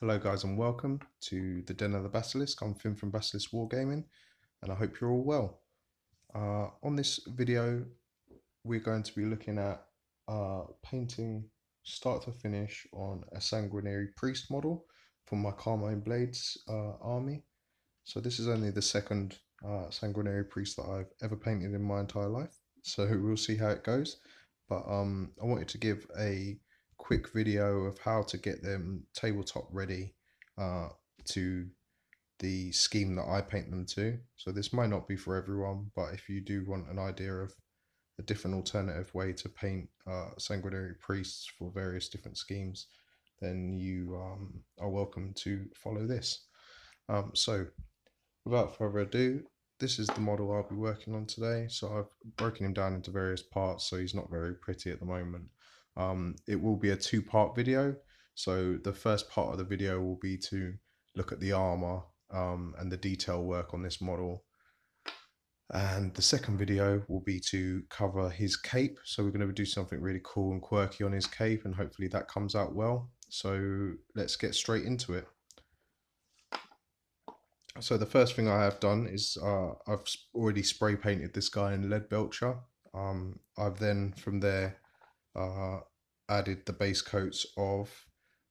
Hello guys and welcome to the Den of the Basilisk. I'm Finn from Basilisk Wargaming and I hope you're all well. On this video we're going to be looking at painting start to finish on a Sanguinary priest model for my Carmine Blades army. So this is only the second Sanguinary priest that I've ever painted in my entire life, so we'll see how it goes. But I wanted to give a quick video of how to get them tabletop ready to the scheme that I paint them to. So this might not be for everyone, but if you do want an idea of a different alternative way to paint Sanguinary priests for various different schemes, then you are welcome to follow this. So without further ado, this is the model I'll be working on today. So I've broken him down into various parts, so he's not very pretty at the moment. It will be a two-part video. So the first part of the video will be to look at the armor and the detail work on this model. And the second video will be to cover his cape. So we're going to do something really cool and quirky on his cape, and hopefully that comes out well. So let's get straight into it. So the first thing I have done is I've already spray painted this guy in lead belcher. I've then from there added the base coats of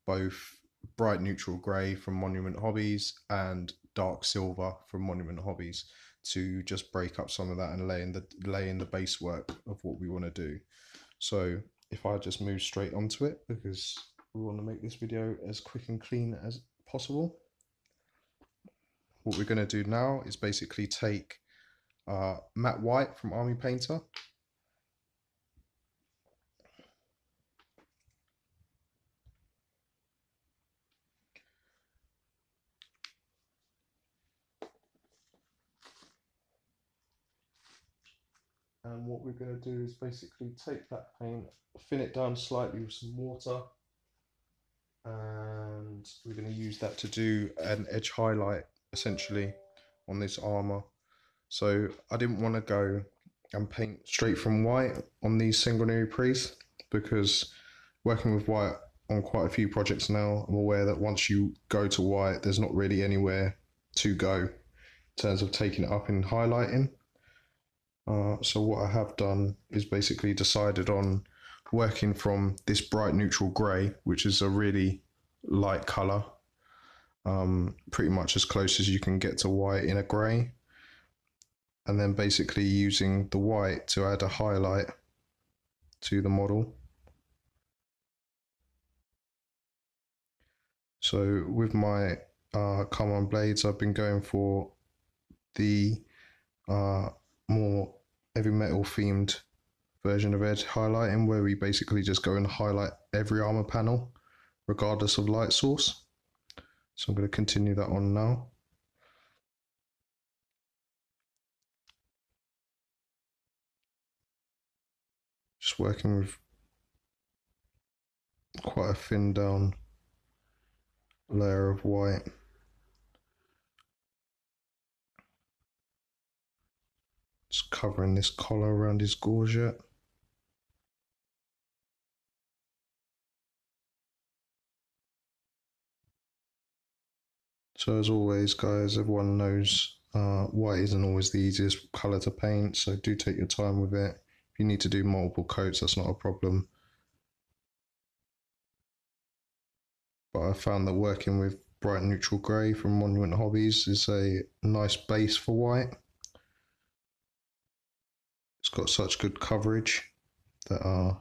both bright neutral grey from Monument Hobbies and dark silver from Monument Hobbies to just break up some of that and lay in the base work of what we want to do. So if I just move straight onto it, because we want to make this video as quick and clean as possible. What we're going to do now is basically take matte white from Army Painter. And what we're going to do is basically take that paint, thin it down slightly with some water, and we're going to use that to do an edge highlight essentially on this armor. So I didn't want to go and paint straight from white on these Sanguinary priests, because working with white on quite a few projects now, I'm aware that once you go to white, there's not really anywhere to go in terms of taking it up in highlighting. So what I have done is basically decided on working from this bright neutral grey, which is a really light colour, pretty much as close as you can get to white in a grey, and then basically using the white to add a highlight to the model. So with my Carmine Blades, I've been going for the more heavy metal themed version of edge highlighting, where we basically just go and highlight every armor panel regardless of light source. So I'm going to continue that on now. Just working with quite a thin down layer of white. Just covering this collar around his gorget. So as always guys, everyone knows white isn't always the easiest colour to paint, so do take your time with it. If you need to do multiple coats, that's not a problem. But I found that working with bright neutral grey from Monument Hobbies is a nice base for white. It's got such good coverage that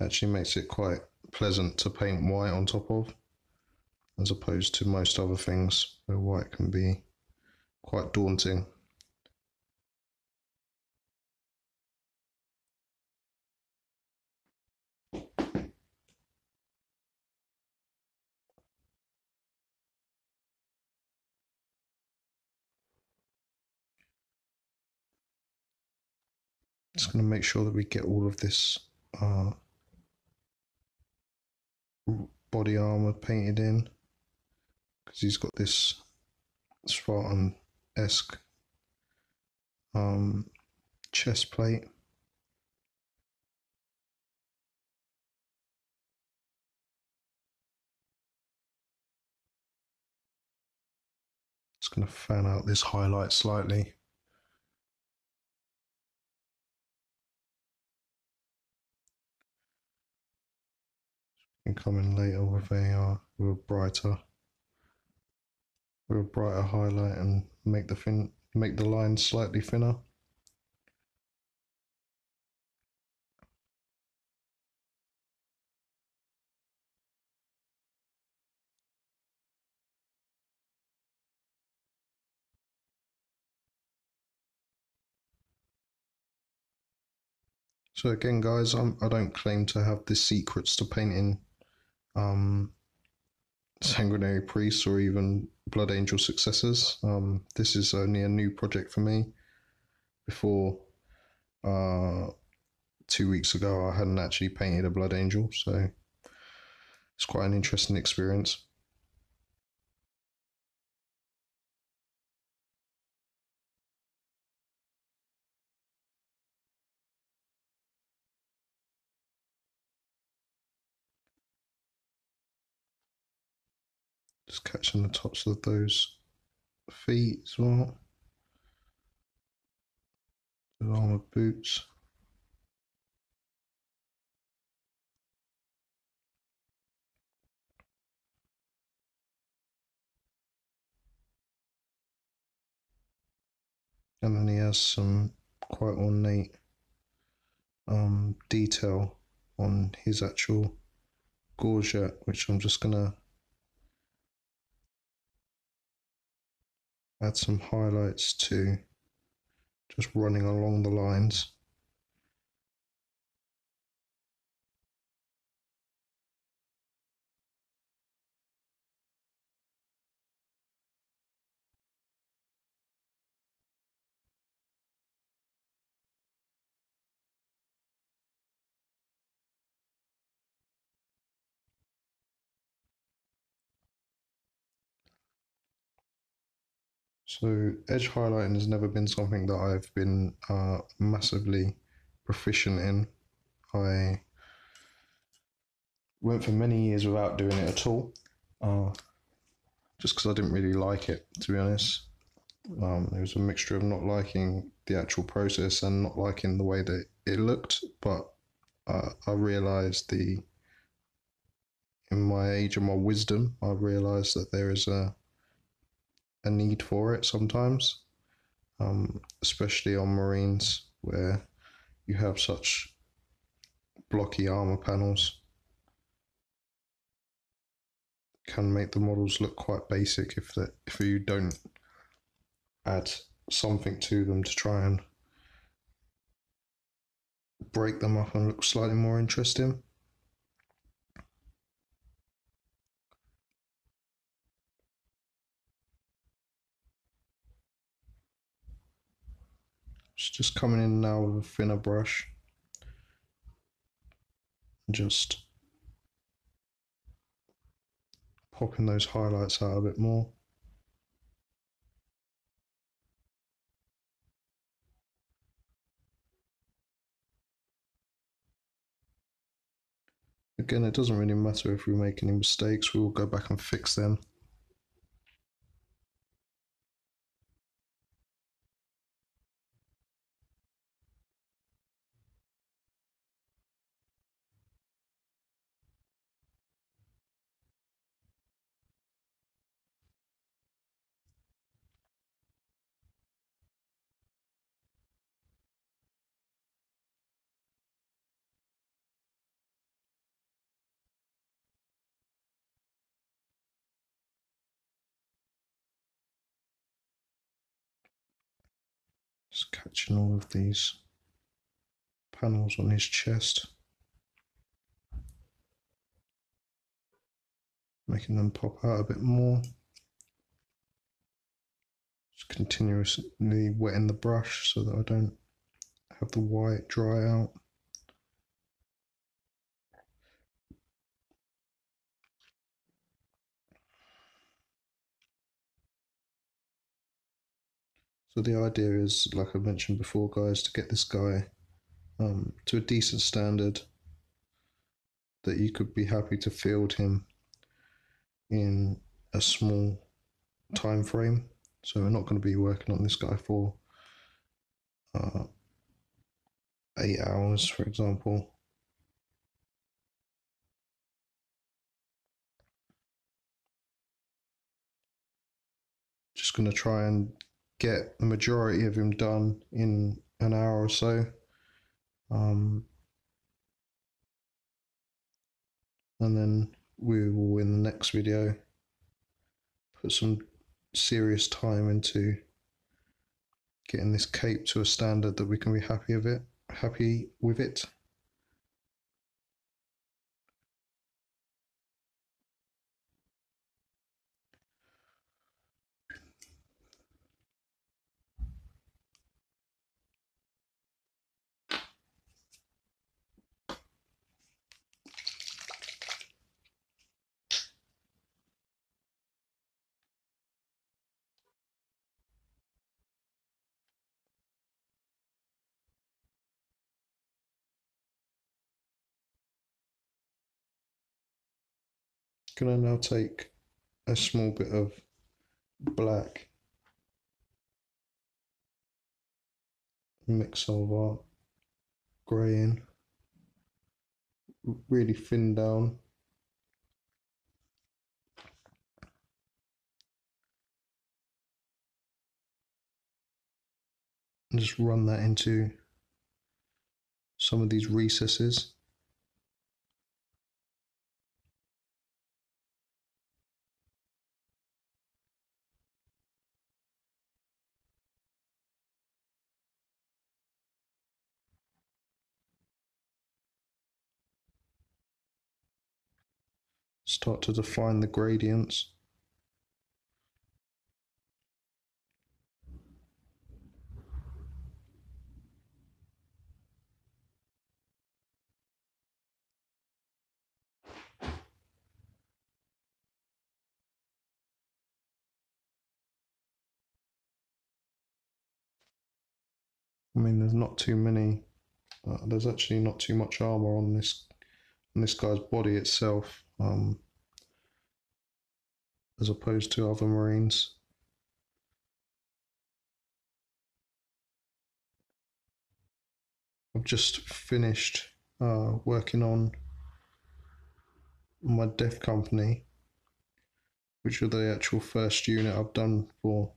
actually makes it quite pleasant to paint white on top of, as opposed to most other things where white can be quite daunting. Just going to make sure that we get all of this body armor painted in, because he's got this Spartan-esque chest plate. Just going to fan out this highlight slightly. And come in later with a brighter highlight and make the line slightly thinner. So again, guys, I don't claim to have the secrets to painting Sanguinary priests or even Blood Angel successors. This is only a new project for me. Before 2 weeks ago, I hadn't actually painted a Blood Angel, so it's quite an interesting experience. Just catching the tops of those feet as well. The armored boots. And then he has some quite ornate detail on his actual gorget, which I'm just gonna add some highlights to, just running along the lines. So edge highlighting has never been something that I've been massively proficient in. I went for many years without doing it at all, just because I didn't really like it, to be honest. It was a mixture of not liking the actual process and not liking the way that it looked. But I realised in my age and my wisdom, I realised that there is a need for it sometimes, especially on Marines where you have such blocky armor panels. Can make the models look quite basic if you don't add something to them to try and break them up and look slightly more interesting. It's just coming in now with a thinner brush, just popping those highlights out a bit more. Again, it doesn't really matter if we make any mistakes, we'll go back and fix them. Just catching all of these panels on his chest, making them pop out a bit more. Just continuously wetting the brush so that I don't have the white dry out. So the idea is, like I mentioned before, guys, to get this guy to a decent standard that you could be happy to field him in a small time frame. So we're not going to be working on this guy for 8 hours, for example. Just going to try and get the majority of him done in an hour or so. And then we will, in the next video, put some serious time into getting this cape to a standard that we can be happy with it. Gonna now take a small bit of black, mix some of our grey in, really thin down. And just run that into some of these recesses. Start to define the gradients. I mean, there's not too many. There's actually not too much armor on this guy's body itself, as opposed to other Marines. I've just finished working on my death company, which are the actual first unit I've done for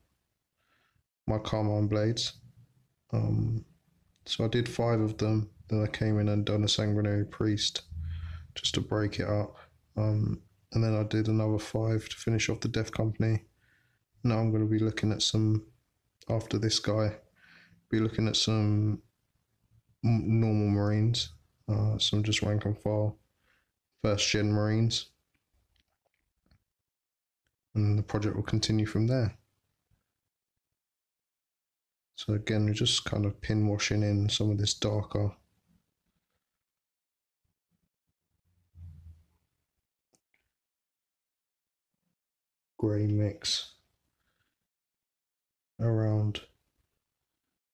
my Carmine Blades. So I did 5 of them, then I came in and done a Sanguinary Priest just to break it up. And then I did another 5 to finish off the Death Company. Now I'm going to be looking at some, after this guy, be looking at some normal Marines, some just rank and file, first gen Marines. And the project will continue from there. So again, we're just kind of pin washing in some of this darker grey mix around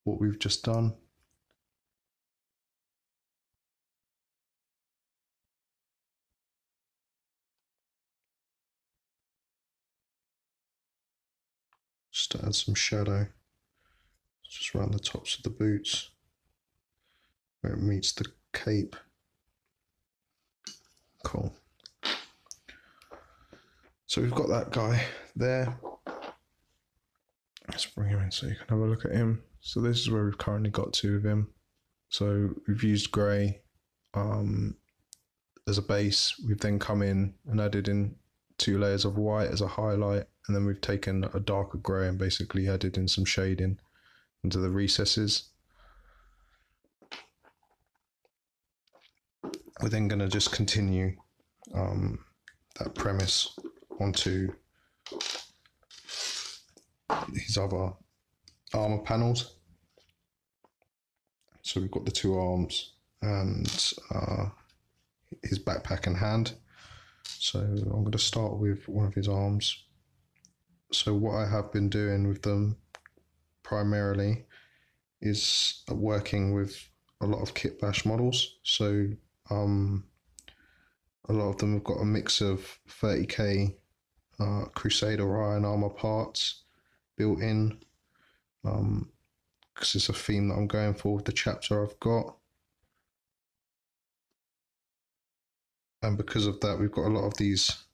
what we've just done. Just to add some shadow, just around the tops of the boots where it meets the cape. Cool. So we've got that guy there. Let's bring him in so you can have a look at him. So this is where we've currently got to with him. So we've used grey as a base. We've then come in and added in 2 layers of white as a highlight, and then we've taken a darker grey and basically added in some shading into the recesses. We're then going to just continue that premise onto his other armor panels. So we've got the 2 arms and his backpack and hand. So I'm going to start with one of his arms. So what I have been doing with them primarily is working with a lot of kit bash models. So a lot of them have got a mix of 30k Crusader Iron armor parts, built in, because it's a theme that I'm going for with the chapter I've got. And because of that, we've got a lot of these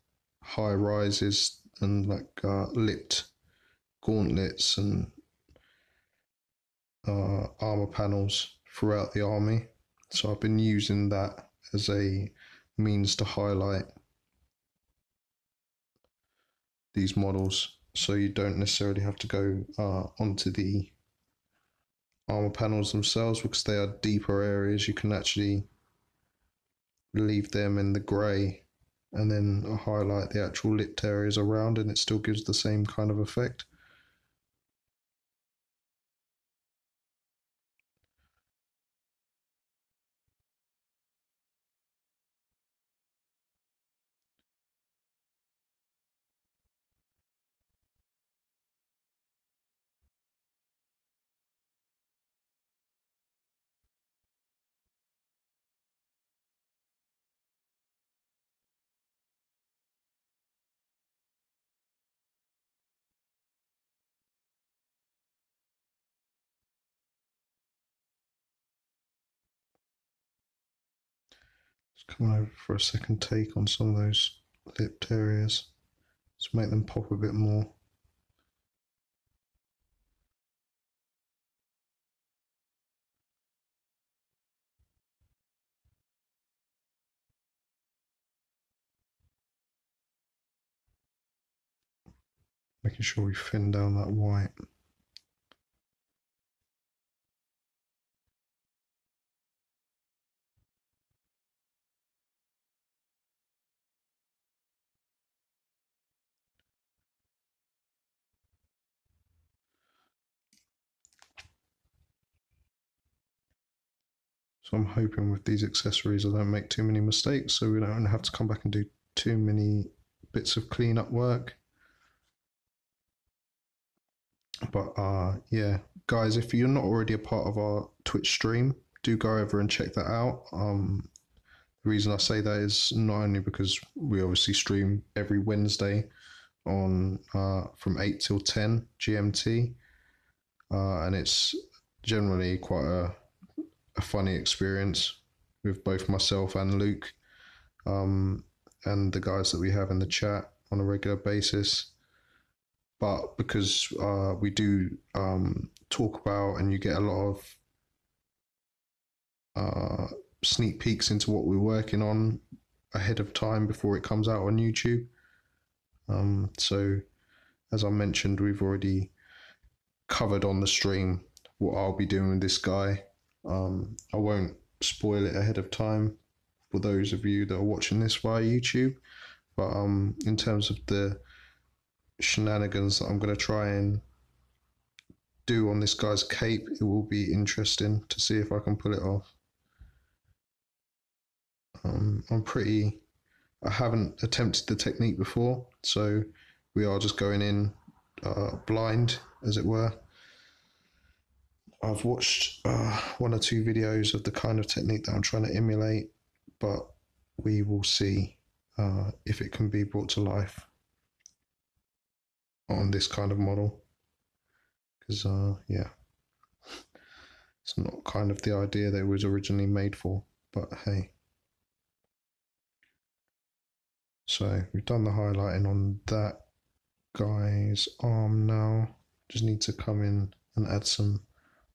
high rises and like lipped gauntlets and armor panels throughout the army. So I've been using that as a means to highlight these models, so you don't necessarily have to go onto the armor panels themselves, because they are deeper areas. You can actually leave them in the grey and then highlight the actual lipped areas around, and it still gives the same kind of effect. Just coming over for a second take on some of those lipped areas to make them pop a bit more. Making sure we thin down that white. So I'm hoping with these accessories I don't make too many mistakes, so we don't have to come back and do too many bits of cleanup work. But yeah, guys, if you're not already a part of our Twitch stream, do go over and check that out. The reason I say that is not only because we obviously stream every Wednesday on from 8 till 10 GMT, and it's generally quite a funny experience with both myself and Luke, and the guys that we have in the chat on a regular basis. But because we do talk about, and you get a lot of sneak peeks into what we're working on ahead of time before it comes out on YouTube. So, as I mentioned, we've already covered on the stream what I'll be doing with this guy. I won't spoil it ahead of time for those of you that are watching this via YouTube. But in terms of the shenanigans that I'm going to try and do on this guy's cape, it will be interesting to see if I can pull it off. I haven't attempted the technique before, so we are just going in blind, as it were. I've watched one or two videos of the kind of technique that I'm trying to emulate, but we will see if it can be brought to life on this kind of model, because yeah, it's not kind of the idea that it was originally made for, but hey. So we've done the highlighting on that guy's arm now. Just need to come in and add some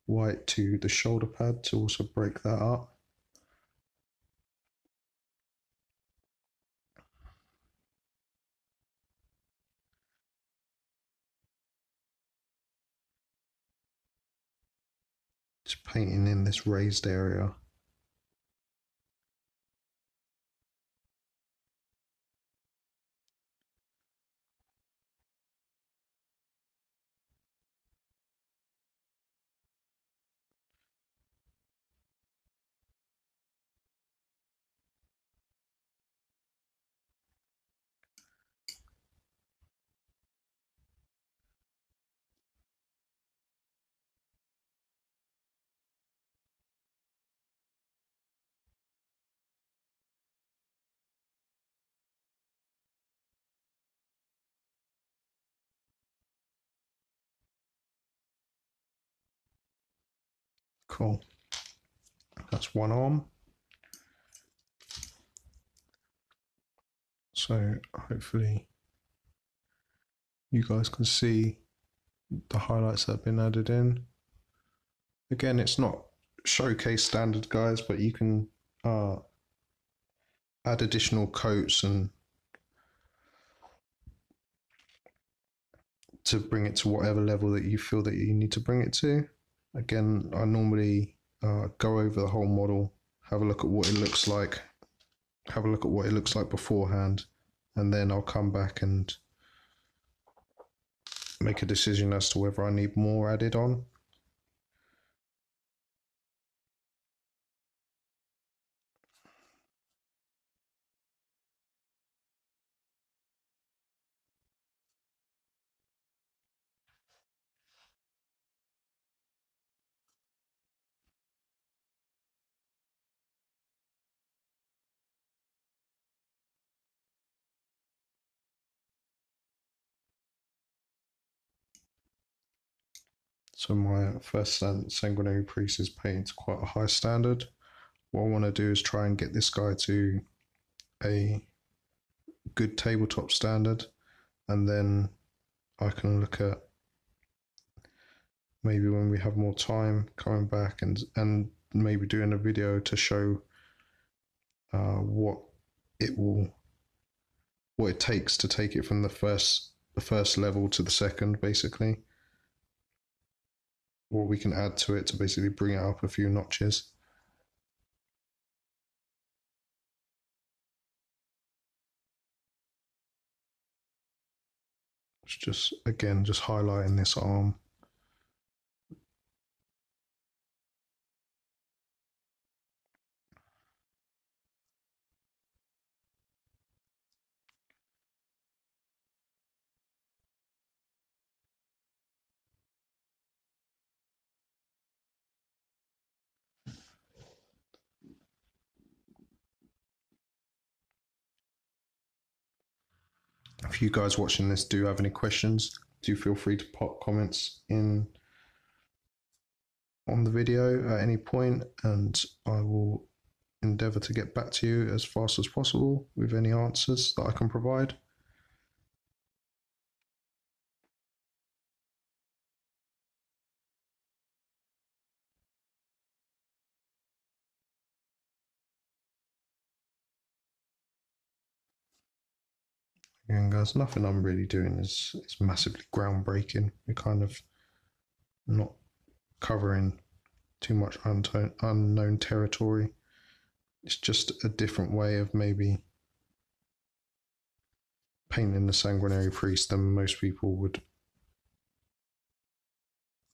white to the shoulder pad to also break that up. Just painting in this raised area. Cool. That's one arm. So hopefully you guys can see the highlights that have been added in. Again, it's not showcase standard, guys, but you can add additional coats and to bring it to whatever level that you feel that you need to bring it to. Again, I normally go over the whole model, have a look at what it looks like, beforehand, and then I'll come back and make a decision as to whether I need more added on. So my first Sanguinary Priest is painted to quite a high standard. What I want to do is try and get this guy to a good tabletop standard, and then I can look at maybe when we have more time coming back and maybe doing a video to show what it takes to take it from the first level to the second, basically. What we can add to it to basically bring it up a few notches. It's just, again, just highlighting this arm. If you guys watching this do have any questions, do feel free to pop comments in on the video at any point, and I will endeavour to get back to you as fast as possible with any answers that I can provide. Again, guys, nothing I'm really doing is massively groundbreaking. We're kind of not covering too much unknown territory. It's just a different way of maybe painting the Sanguinary Priest than most people would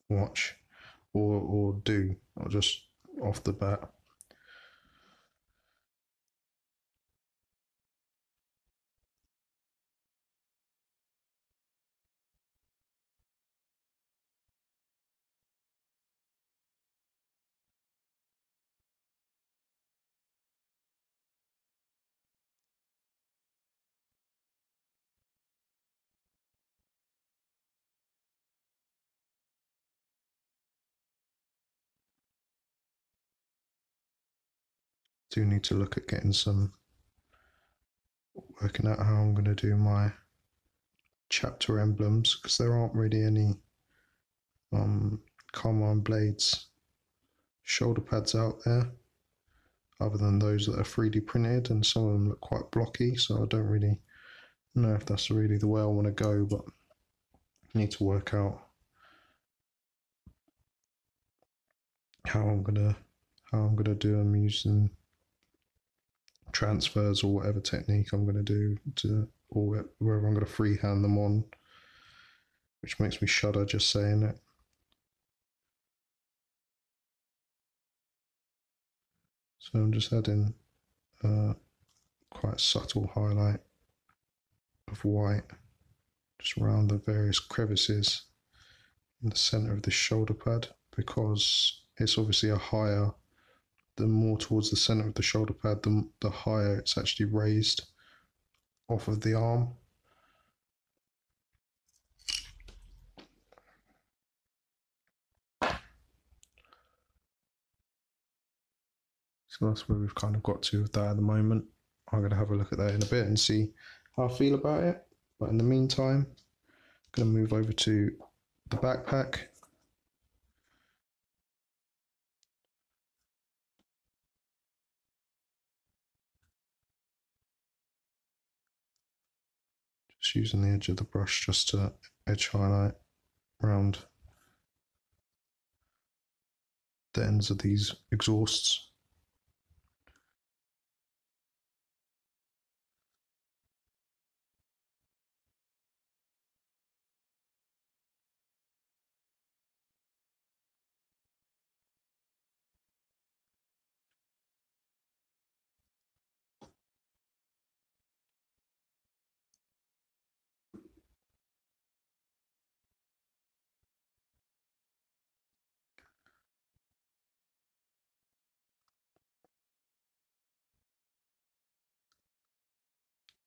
watch or do, or just off the bat. Do need to look at working out how I'm going to do my chapter emblems, because there aren't really any Carmine Blades shoulder pads out there other than those that are 3D printed, and some of them look quite blocky, so I don't really know if that's really the way I want to go, but I need to work out how I'm gonna do them using transfers or whatever technique I'm going to do, or whether I'm going to freehand them on, which makes me shudder just saying it. So I'm just adding quite a subtle highlight of white just around the various crevices in the center of this shoulder pad, because it's obviously the more towards the center of the shoulder pad, the higher it's actually raised off of the arm. So that's where we've kind of got to with that at the moment. I'm going to have a look at that in a bit and see how I feel about it. But in the meantime, I'm going to move over to the backpack. Just using the edge of the brush just to edge highlight around the ends of these exhausts.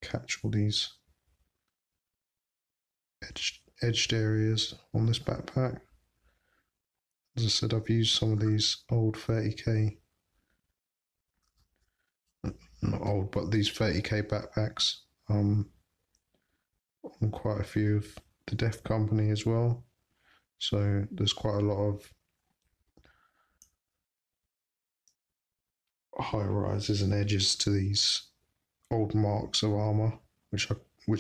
Catch all these edged areas on this backpack. As I said, I've used some of these old 30k, not old, but these 30k backpacks on quite a few of the Def Company as well. So there's quite a lot of high rises and edges to these old marks of armor, which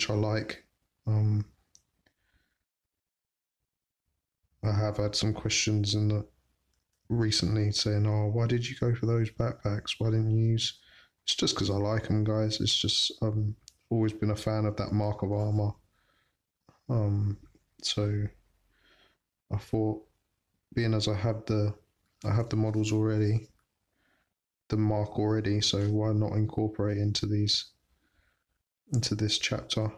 I like. I have had some questions in the recently saying, "Oh, why did you go for those backpacks? Why didn't you use?" It's just because I like them, guys. It's just always been a fan of that mark of armor. So I thought, being as I have the models already, the mark already, so why not incorporate into this chapter?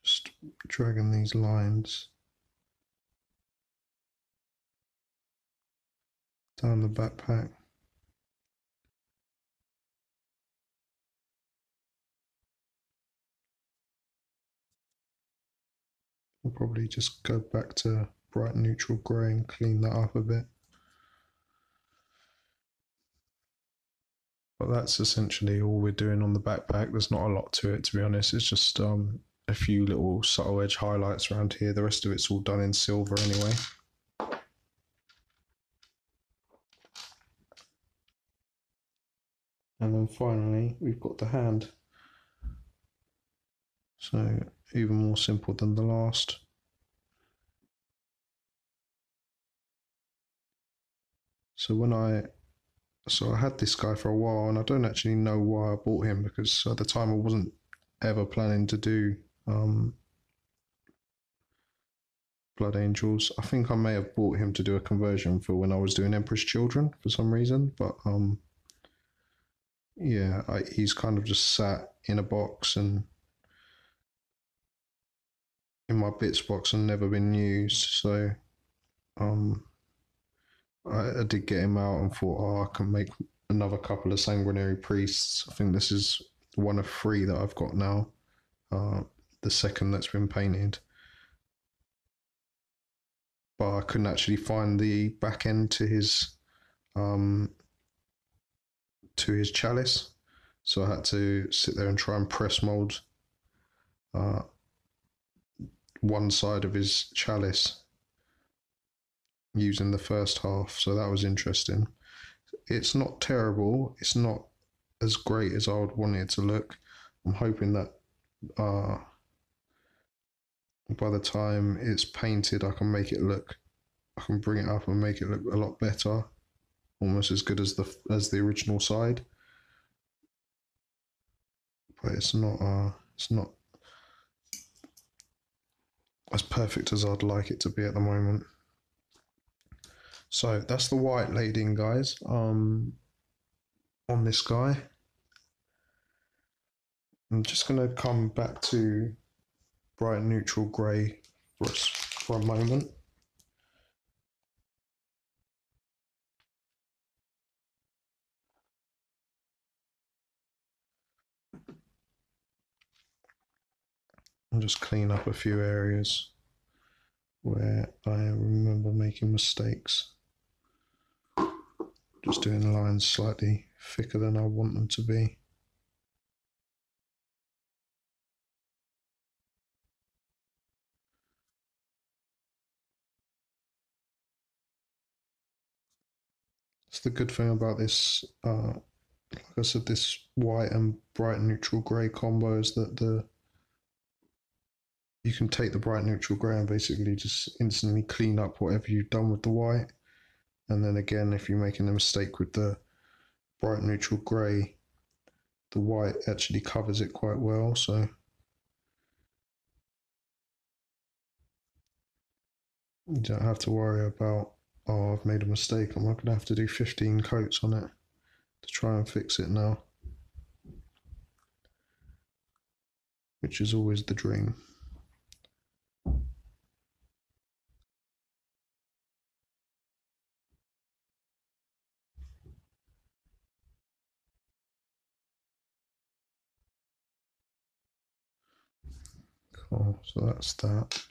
Just dragging these lines down the backpack. I'll probably just go back to bright neutral grey and clean that up a bit. But that's essentially all we're doing on the backpack. There's not a lot to it, to be honest. It's just a few little subtle edge highlights around here. The rest of it's all done in silver anyway. And then finally, we've got the hand. So even more simple than the last. So I had this guy for a while, and I don't actually know why I bought him, because at the time I wasn't ever planning to do Blood Angels. I think I may have bought him to do a conversion for when I was doing Emperor's Children for some reason, but yeah, he's kind of just sat in a box and in my bits box and never been used. So I did get him out and thought, oh, I can make another couple of Sanguinary Priests. I think this is one of 3 that I've got now. The second that's been painted. But I couldn't actually find the back end to his chalice. So I had to sit there and try and press mold one side of his chalice using the first half. So that was interesting. It's not terrible. It's not as great as I would want it to look. I'm hoping that by the time it's painted, I can bring it up and make it look a lot better, almost as good as the original side. But it's not as perfect as I'd like it to be at the moment. So that's the white lading, guys. On this guy, I'm just going to come back to bright neutral grey for for a moment. And just clean up a few areas where I remember making mistakes. Just doing lines slightly thicker than I want them to be. It's the good thing about this, like I said, this white and bright neutral grey combo is that you can take the bright neutral grey and basically just instantly clean up whatever you've done with the white. And then again, if you're making a mistake with the bright neutral grey, the white actually covers it quite well. So you don't have to worry about, oh, I've made a mistake, I'm not going to have to do 15 coats on it to try and fix it now, which is always the dream. Cool, so that's that.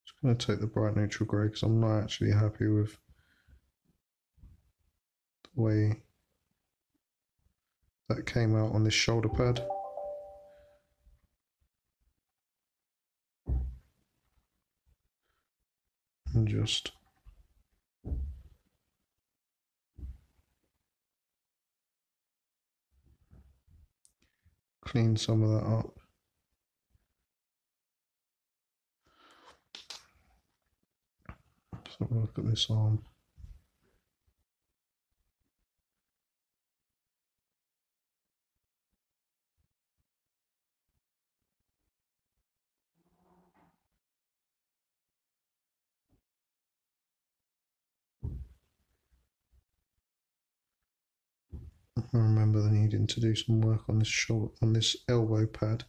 Just going to take the bright neutral grey because I'm not actually happy with the way that came out on this shoulder pad. And just clean some of that up. Let's have a look at this arm. I remember needing to do some work on this shoulder, on this elbow pad,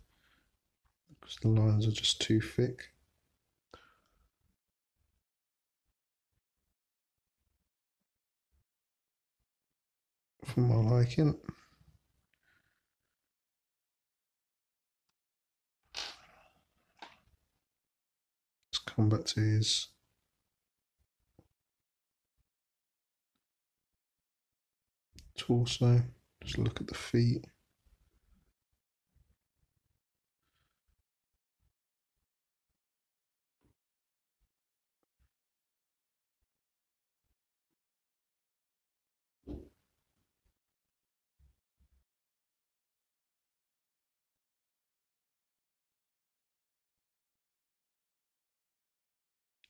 because the lines are just too thick. For my liking. Let's come back to his torso. Just look at the feet.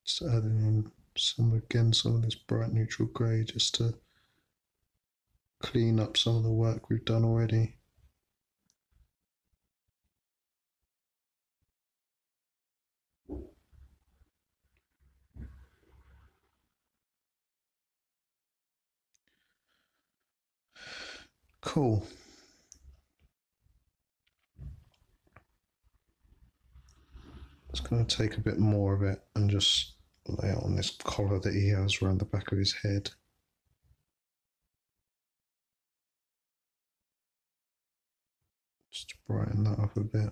Just adding in some of this bright neutral grey just to clean up some of the work we've done already. Cool. It's going to take a bit more of it and just lay it on this collar that he has around the back of his head. Just to brighten that up a bit.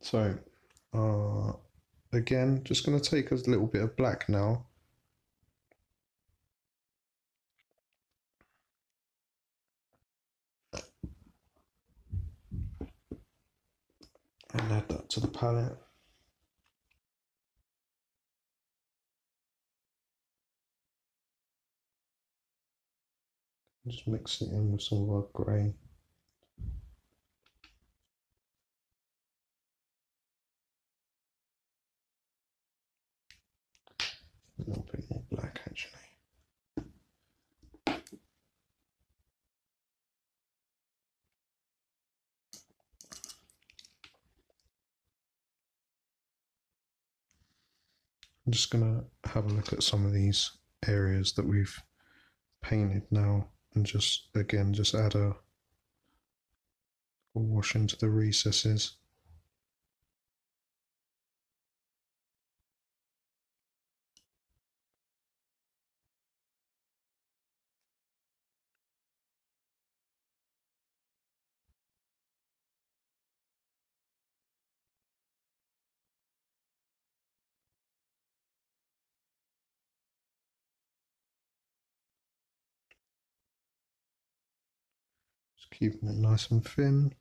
So, again, just going to take a little bit of black now. And add that to the palette. Just mix it in with some of our grey. A little bit more black actually. I'm just going to have a look at some of these areas that we've painted now and just again just add a wash into the recesses. Just keeping it nice and thin.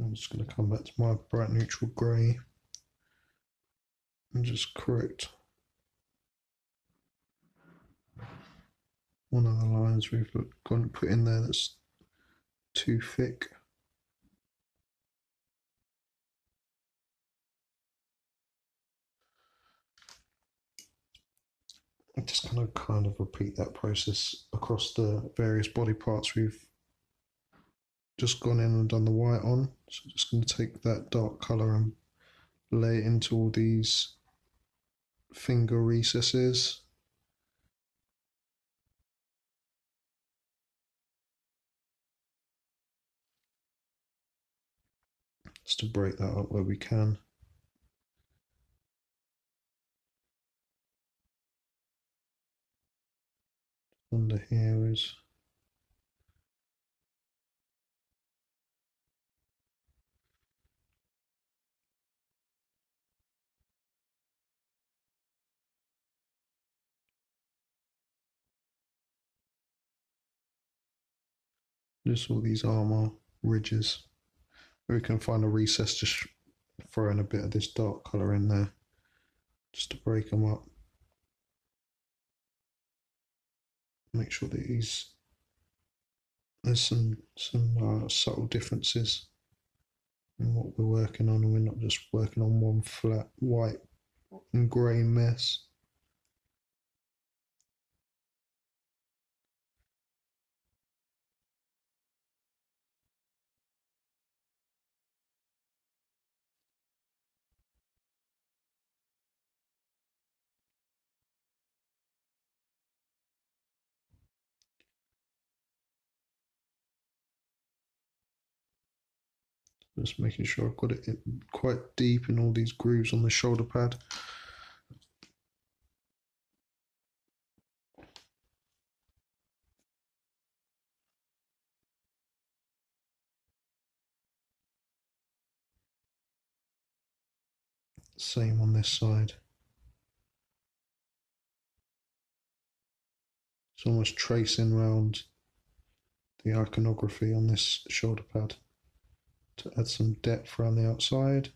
I'm just going to come back to my bright neutral grey and just correct one of the lines we've put in there that's too thick. I'm just going to kind of repeat that process across the various body parts we've just gone in and done the white on. So I'm just going to take that dark colour and lay it into all these finger recesses. Just to break that up where we can. Under here is just all these armour ridges where we can find a recess, just throw in a bit of this dark colour in there just to break them up. Make sure that there's some subtle differences in what we're working on, and we're not just working on one flat white and grey mess. Just making sure I've got it quite deep in all these grooves on the shoulder pad. Same on this side. It's almost tracing around the iconography on this shoulder pad to add some depth around the outside.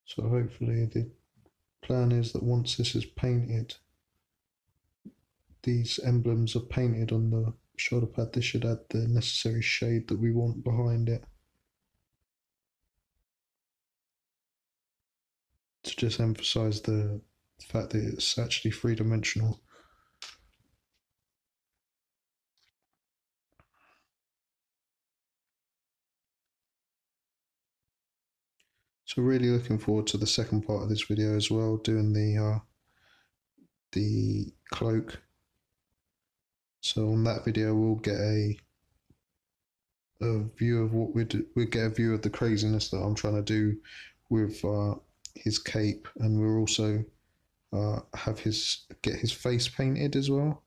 So hopefully the plan is that once this is painted, these emblems are painted on the shoulder pad, this should add the necessary shade that we want behind it, to just emphasize the fact that it's actually three-dimensional. So really looking forward to the second part of this video as well, doing the cloak. So on that video we'll get a view of what we'll get a view of the craziness that I'm trying to do with his cape, and we'll also get his face painted as well,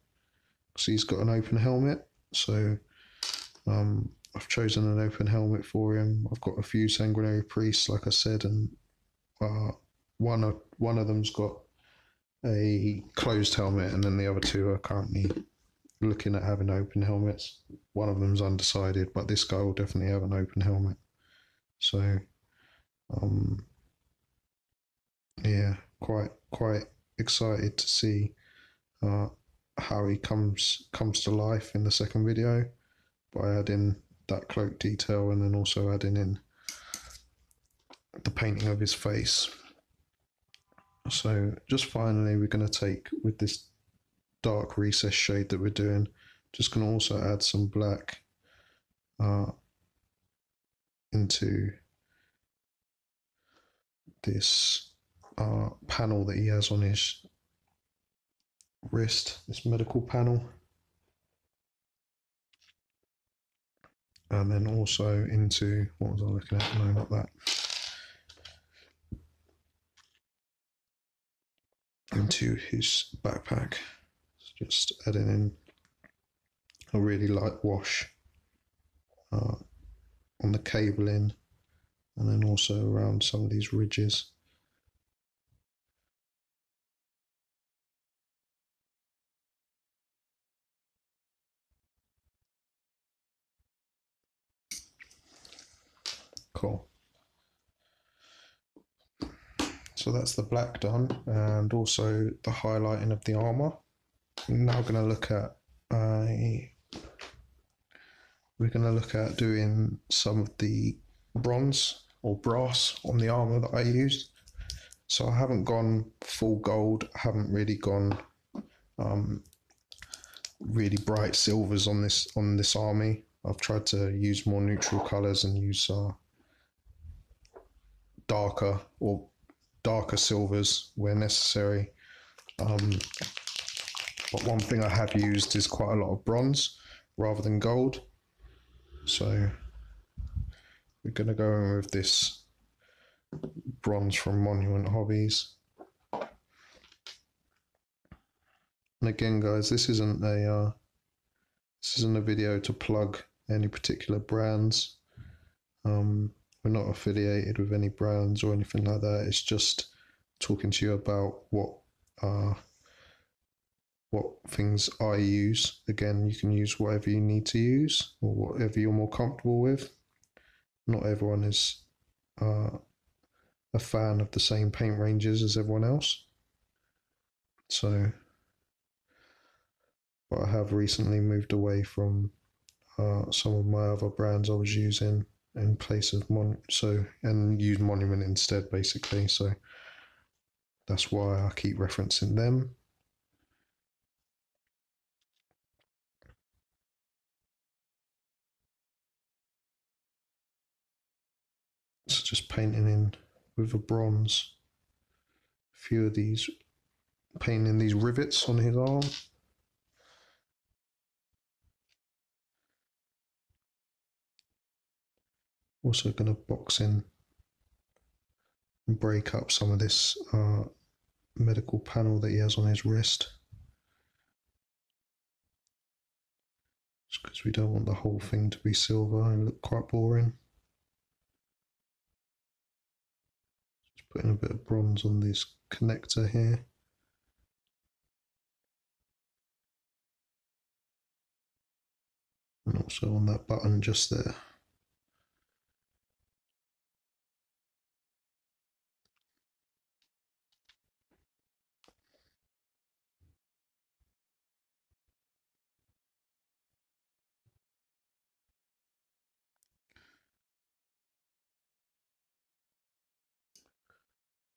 so he's got an open helmet. So I've chosen an open helmet for him. I've got a few Sanguinary priests, like I said, and one of them's got a closed helmet, and then the other two are currently looking at having open helmets. One of them's undecided, but this guy will definitely have an open helmet. So, yeah, quite excited to see how he comes to life in the second video by adding that cloak detail and then also adding in the painting of his face. So just finally, we're going to take, with this dark recess shade that we're doing, just going to also add some black into this panel that he has on his wrist, this medical panel, and then also into, what was I looking at? No, not that. Into his backpack. Just adding in a really light wash on the cabling, and then also around some of these ridges. Cool. So that's the black done, and also the highlighting of the armor. We're now going to look at doing some of the bronze or brass on the armor that I used. So I haven't gone full gold. I haven't really gone really bright silvers on this army. I've tried to use more neutral colors and use darker silvers where necessary. But one thing I have used is quite a lot of bronze rather than gold. So we're going to go in with this bronze from Monument Hobbies. And again, guys, this isn't a video to plug any particular brands. We're not affiliated with any brands or anything like that. It's just talking to you about what things I use. Again, you can use whatever you need to use or whatever you're more comfortable with. Not everyone is a fan of the same paint ranges as everyone else. So, but I have recently moved away from some of my other brands I was using in place of and use Monument instead, basically. So that's why I keep referencing them. So just painting in with a bronze, a few of these, painting these rivets on his arm. Also going to box in and break up some of this medical panel that he has on his wrist. Just because we don't want the whole thing to be silver and look quite boring. Just putting a bit of bronze on this connector here. And also on that button just there.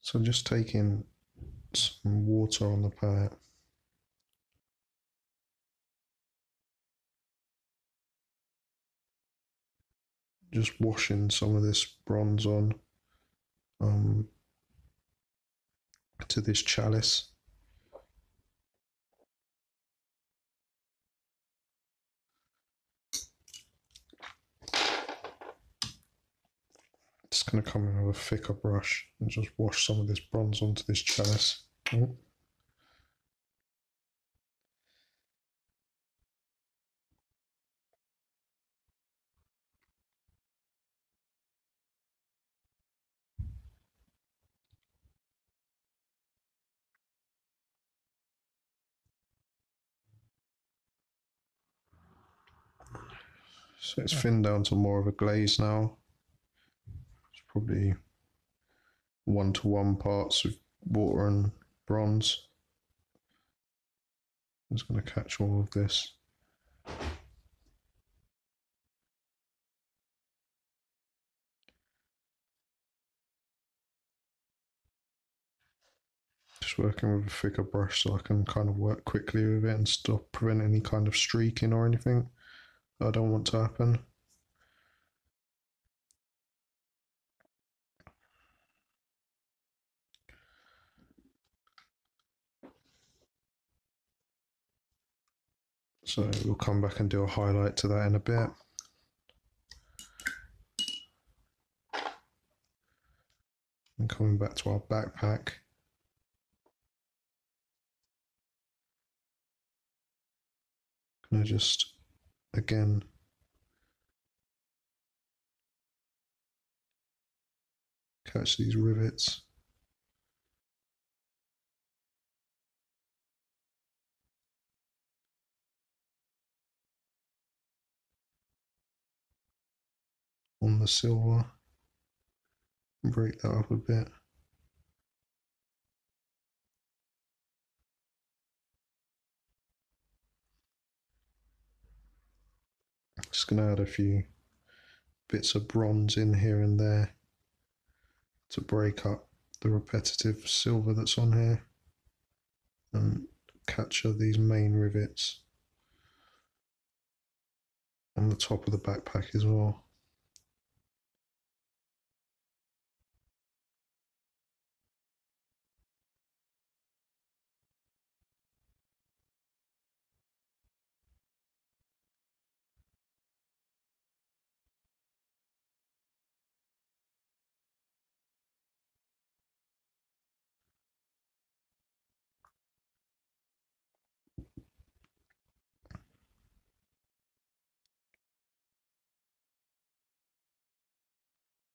So just taking some water on the palette. Just washing some of this bronze on to this chalice. Just going to come in with a thicker brush and just wash some of this bronze onto this chalice. Oh. So it's thinned down to more of a glaze now. It's probably 1-to-1 parts of water and bronze. I'm just going to catch all of this. Just working with a thicker brush so I can kind of work quickly with it and prevent any kind of streaking or anything I don't want to happen. So we'll come back and do a highlight to that in a bit. And coming back to our backpack. Gonna just, again, catch these rivets. On the silver. Break that up a bit. Just gonna add a few bits of bronze in here and there to break up the repetitive silver that's on here and capture these main rivets on the top of the backpack as well.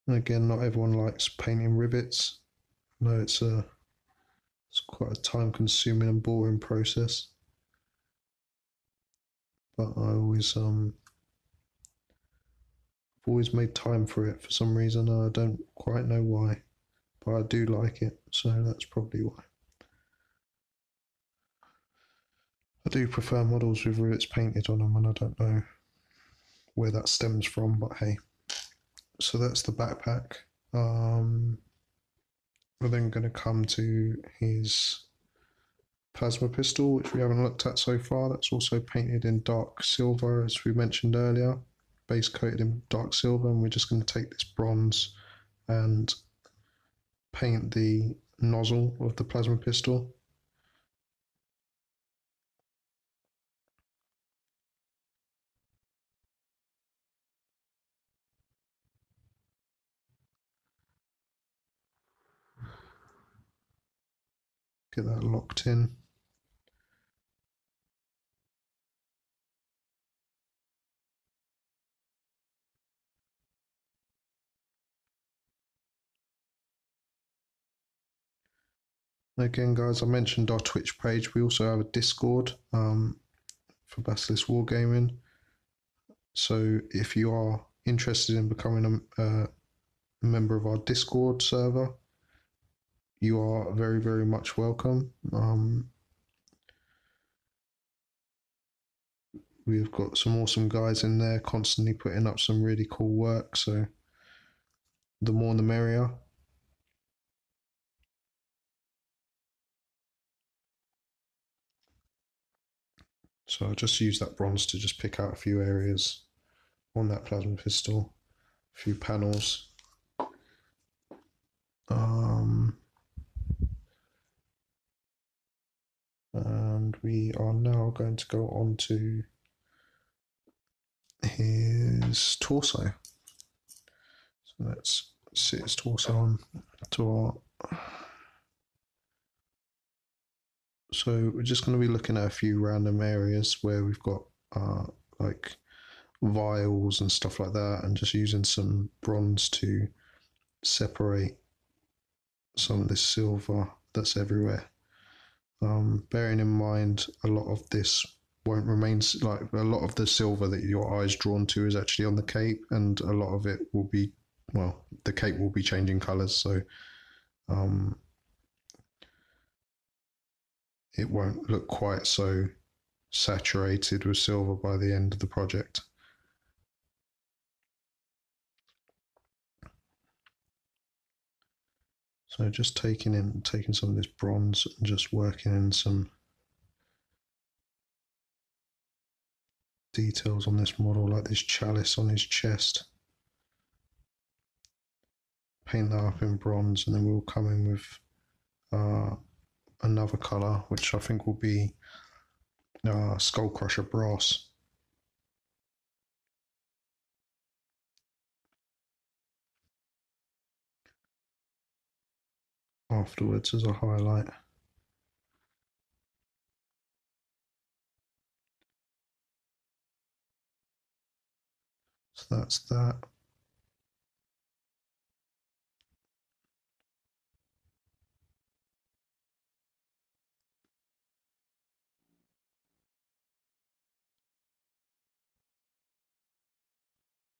And again, not everyone likes painting rivets. No, it's quite a time-consuming and boring process. But I've always made time for it for some reason. I don't quite know why, but I do like it, so that's probably why. I do prefer models with rivets painted on them, and I don't know where that stems from, but hey. So that's the backpack. We're then going to come to his plasma pistol, which we haven't looked at so far. That's also painted in dark silver, as we mentioned earlier, base coated in dark silver, and we're just going to take this bronze and paint the nozzle of the plasma pistol. Get that locked in. Again, guys, I mentioned our Twitch page. We also have a Discord for Basilisk Wargaming. So if you are interested in becoming a member of our Discord server, you are very, very much welcome. We've got some awesome guys in there constantly putting up some really cool work, so the more the merrier. So I'll just use that bronze to just pick out a few areas on that plasma pistol, a few panels. And we are now going to go on to his torso. So let's sit his torso on to our... So we're just going to be looking at a few random areas where we've got like vials and stuff like that, and just using some bronze to separate some of this silver that's everywhere. Bearing in mind a lot of this won't remain, like a lot of the silver that your eye's drawn to is actually on the cape, and a lot of it will be, well, the cape will be changing colours, so it won't look quite so saturated with silver by the end of the project. So just taking some of this bronze and just working in some details on this model, like this chalice on his chest. Paint that up in bronze, and then we'll come in with another colour, which I think will be Skull Crusher brass. Afterwards as a highlight. So that's that.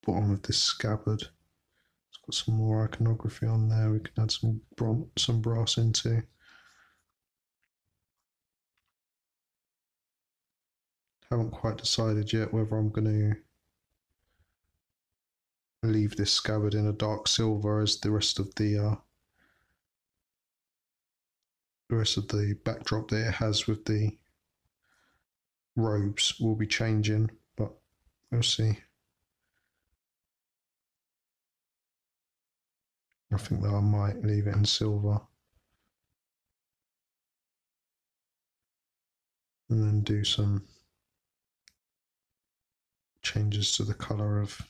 Bottom of this scabbard. It's got some more iconography on there. We can add some brass into. Haven't quite decided yet whether I'm going to leave this scabbard in a dark silver as the rest of the backdrop that it has with the robes will be changing, but we'll see. I think that I might leave it in silver and then do some changes to the colour of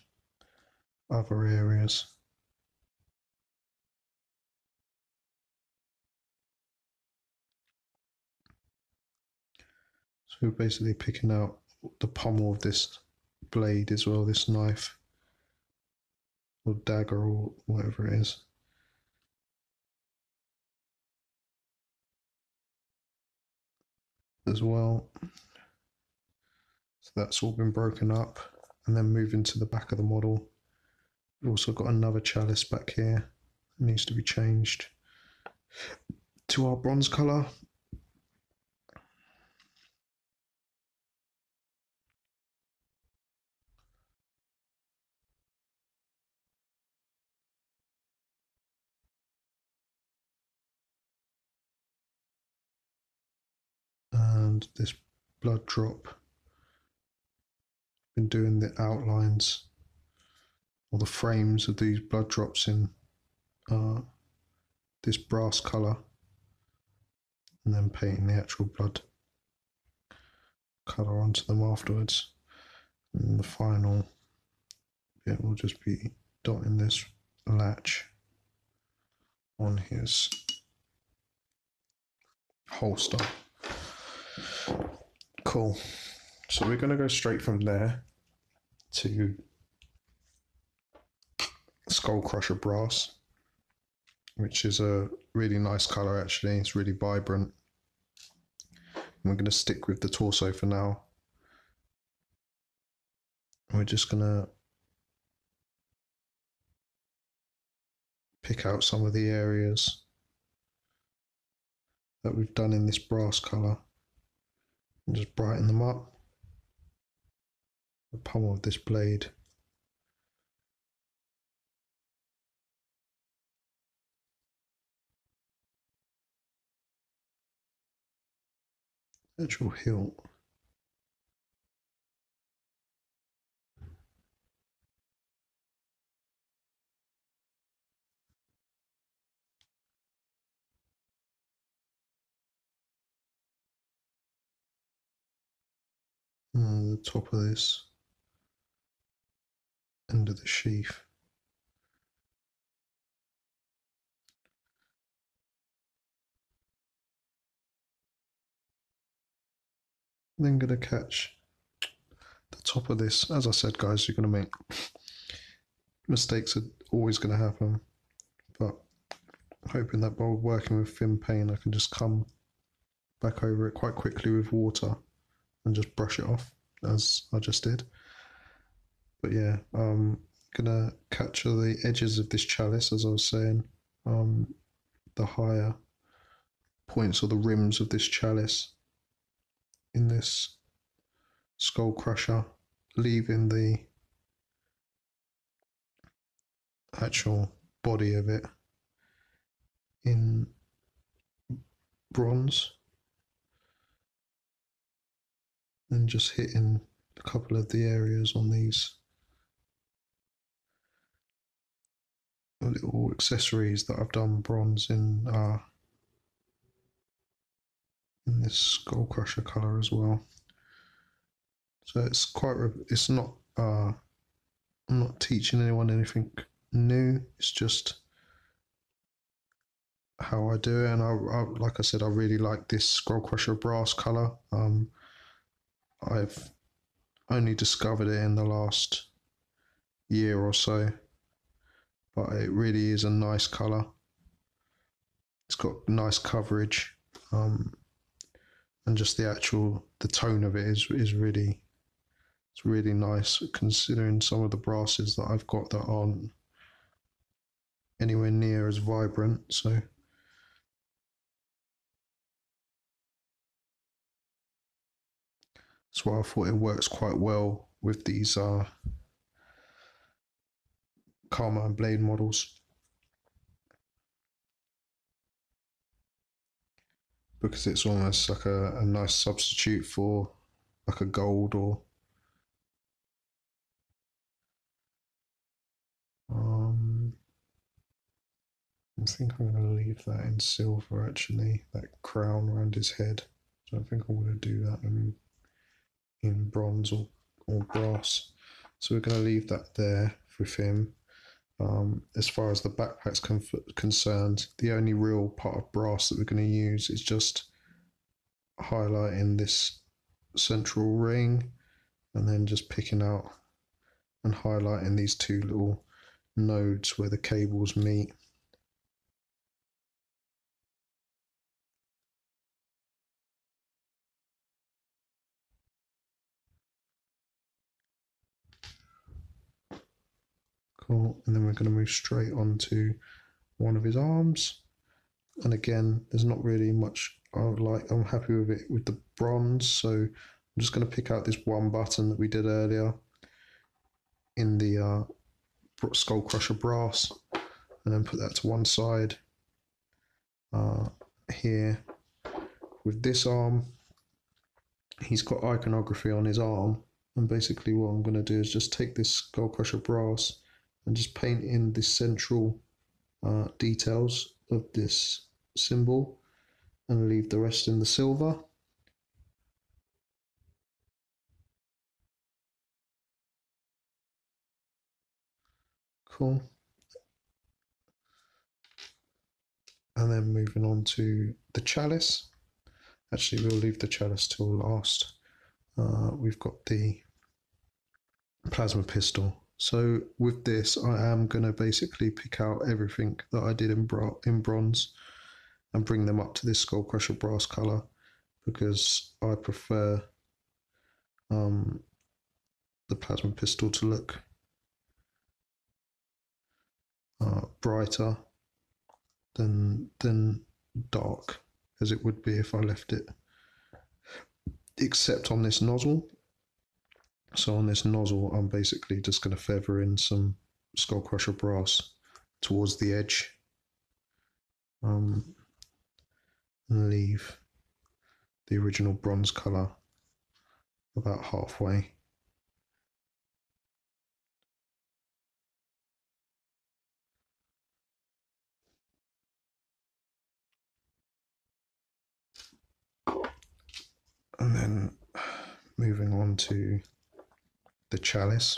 other areas. So we're basically picking out the pommel of this blade as well, this knife or dagger or whatever it is. As well. So that's all been broken up, and then moving to the back of the model. We've also got another chalice back here. It needs to be changed to our bronze colour. And this blood drop, been doing the outlines or the frames of these blood drops in this brass colour, and then painting the actual blood colour onto them afterwards. And the final bit will just be dotting this latch on his holster. Cool. So we're going to go straight from there to Skull Crusher brass, which is a really nice colour actually. It's really vibrant. And we're going to stick with the torso for now. We're just going to pick out some of the areas that we've done in this brass colour and just brighten them up. The pommel of this blade. Actual hilt. The top of this end of the sheath. Then going to catch the top of this. As I said, guys, you're going to make mistakes, are always going to happen, but hoping that by working with thin paint I can just come back over it quite quickly with water and just brush it off as I just did. But yeah, I'm gonna capture the edges of this chalice, as I was saying, the higher points or the rims of this chalice in this skull crusher, leaving the actual body of it in bronze, and just hitting a couple of the areas on these little accessories that I've done bronze in this skull crusher color as well. So it's quite, it's not, I'm not teaching anyone anything new, it's just how I do it. And like I said, I really like this skull crusher brass color. I've only discovered it in the last year or so, but it really is a nice color. It's got nice coverage, and just the tone of it is really, it's really nice, considering some of the brasses that I've got that aren't anywhere near as vibrant. So that's why I thought it works quite well with these Carmine blade models, because it's almost like a nice substitute for like a gold or I think I'm going to leave that in silver actually, that crown around his head. So I think I'm going to do that in bronze or brass. So we're going to leave that there with him. As far as the backpack's concerned, the only real part of brass that we're going to use is just highlighting this central ring, and then just picking out and highlighting these two little nodes where the cables meet. Cool. And then we're going to move straight onto one of his arms. And again, there's not really much I would like. I'm happy with it with the bronze, so I'm just going to pick out this one button that we did earlier in the skull crusher brass, and then put that to one side. Here with this arm, he's got iconography on his arm, and basically what I'm going to do is just take this skull crusher brass and just paint in the central details of this symbol, and leave the rest in the silver. Cool. And then moving on to the chalice. Actually, we'll leave the chalice till last. We've got the plasma pistol. So with this, I am going to basically pick out everything that I did in bronze and bring them up to this skull crusher brass color, because I prefer the plasma pistol to look brighter than dark as it would be if I left it, except on this nozzle. So on this nozzle, I'm basically just going to feather in some skull crusher brass towards the edge, and leave the original bronze color about halfway. And then moving on to the chalice.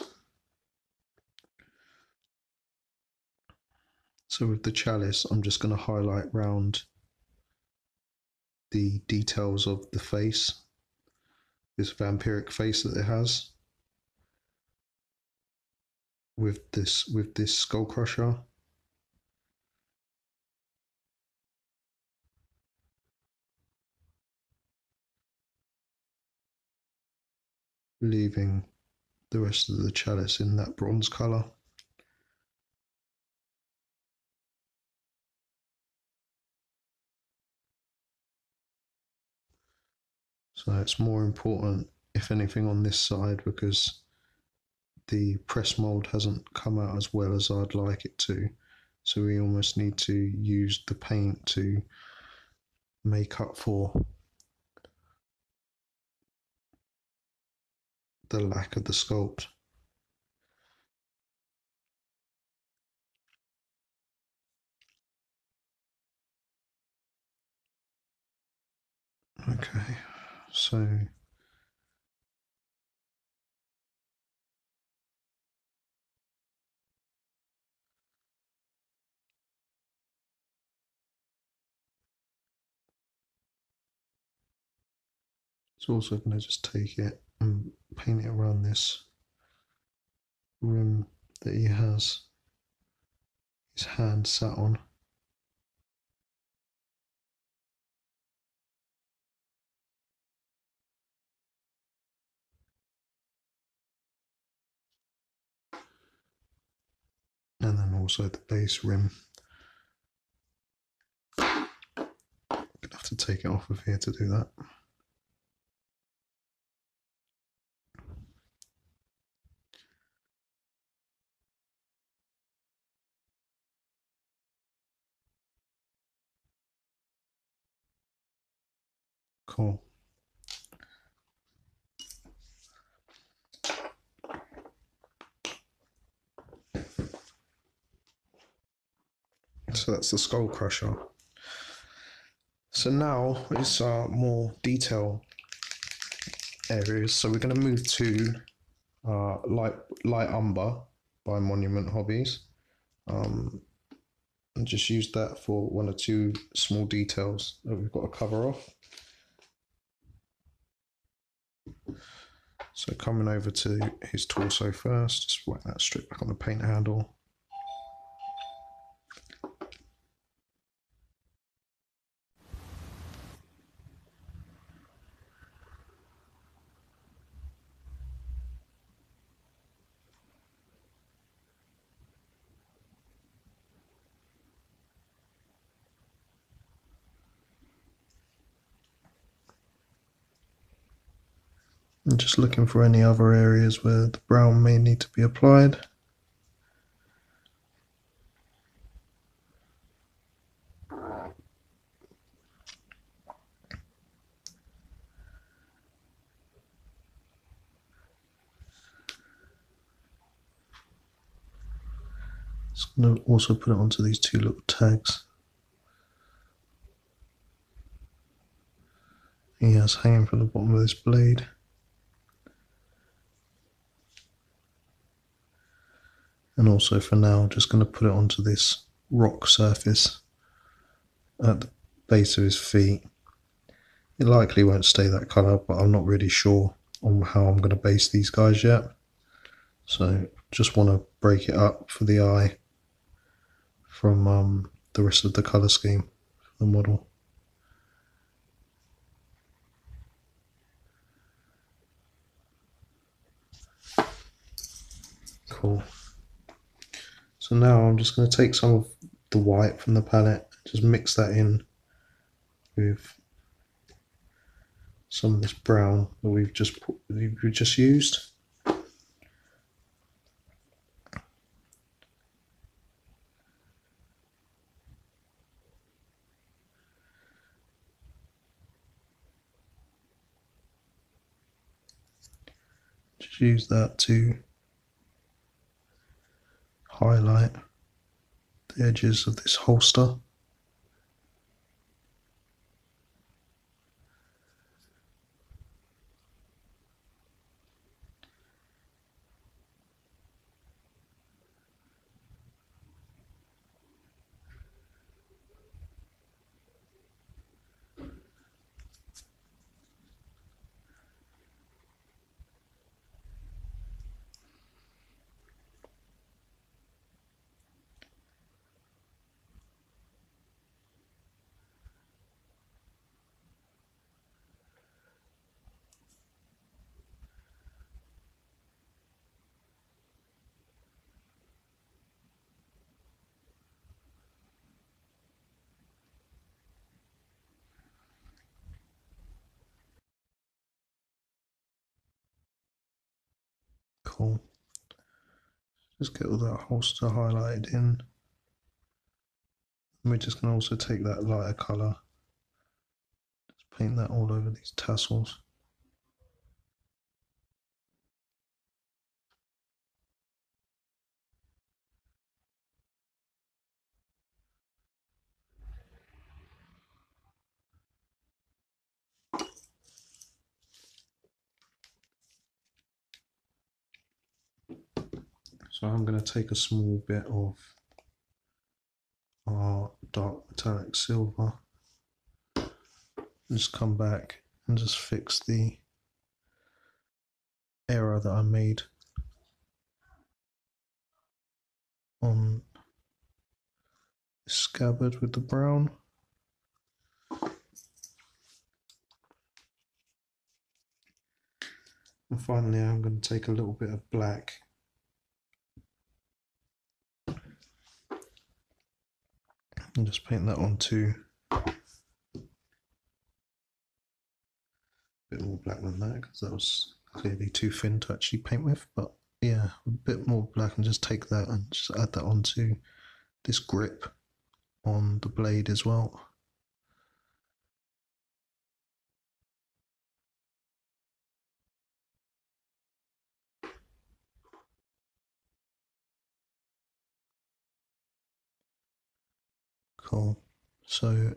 So with the chalice, I'm just going to highlight round the details of the face, this vampiric face that it has, with this skull crusher. leaving the rest of the chalice in that bronze colour. So it's more important, if anything, on this side because the press mould hasn't come out as well as I'd like it to. So we almost need to use the paint to make up for the lack of the sculpt. Okay, so it's also going to just take it and paint it around this rim that he has his hand sat on. And then also the base rim. I'm gonna have to take it off of here to do that. Cool. So that's the skull crusher. So now it's more detail areas. So we're going to move to light umber by Monument Hobbies, and just use that for one or two small details that we've got to cover off. So coming over to his torso first, just whack that strip back on the paint handle. And just looking for any other areas where the brown may need to be applied. Just going to also put it onto these two little tags he has hanging from the bottom of this blade. And also for now, just going to put it onto this rock surface at the base of his feet. It likely won't stay that colour, but I'm not really sure on how I'm going to base these guys yet. So just want to break it up for the eye from the rest of the colour scheme for the model. Cool. So now I'm just going to take some of the white from the palette, just mix that in with some of this brown that we've just used. Just use that to highlight the edges of this holster. Cool. Just get all that holster highlighted in. And we're just going to also take that lighter colour, just paint that all over these tassels. So I'm going to take a small bit of our dark metallic silver and just come back and just fix the error that I made on the scabbard with the brown. And finally I'm going to take a little bit of black and just paint that onto a bit more black than that, because that was clearly too thin to actually paint with. But yeah, a bit more black, and just take that and just add that onto this grip on the blade as well. Cool. So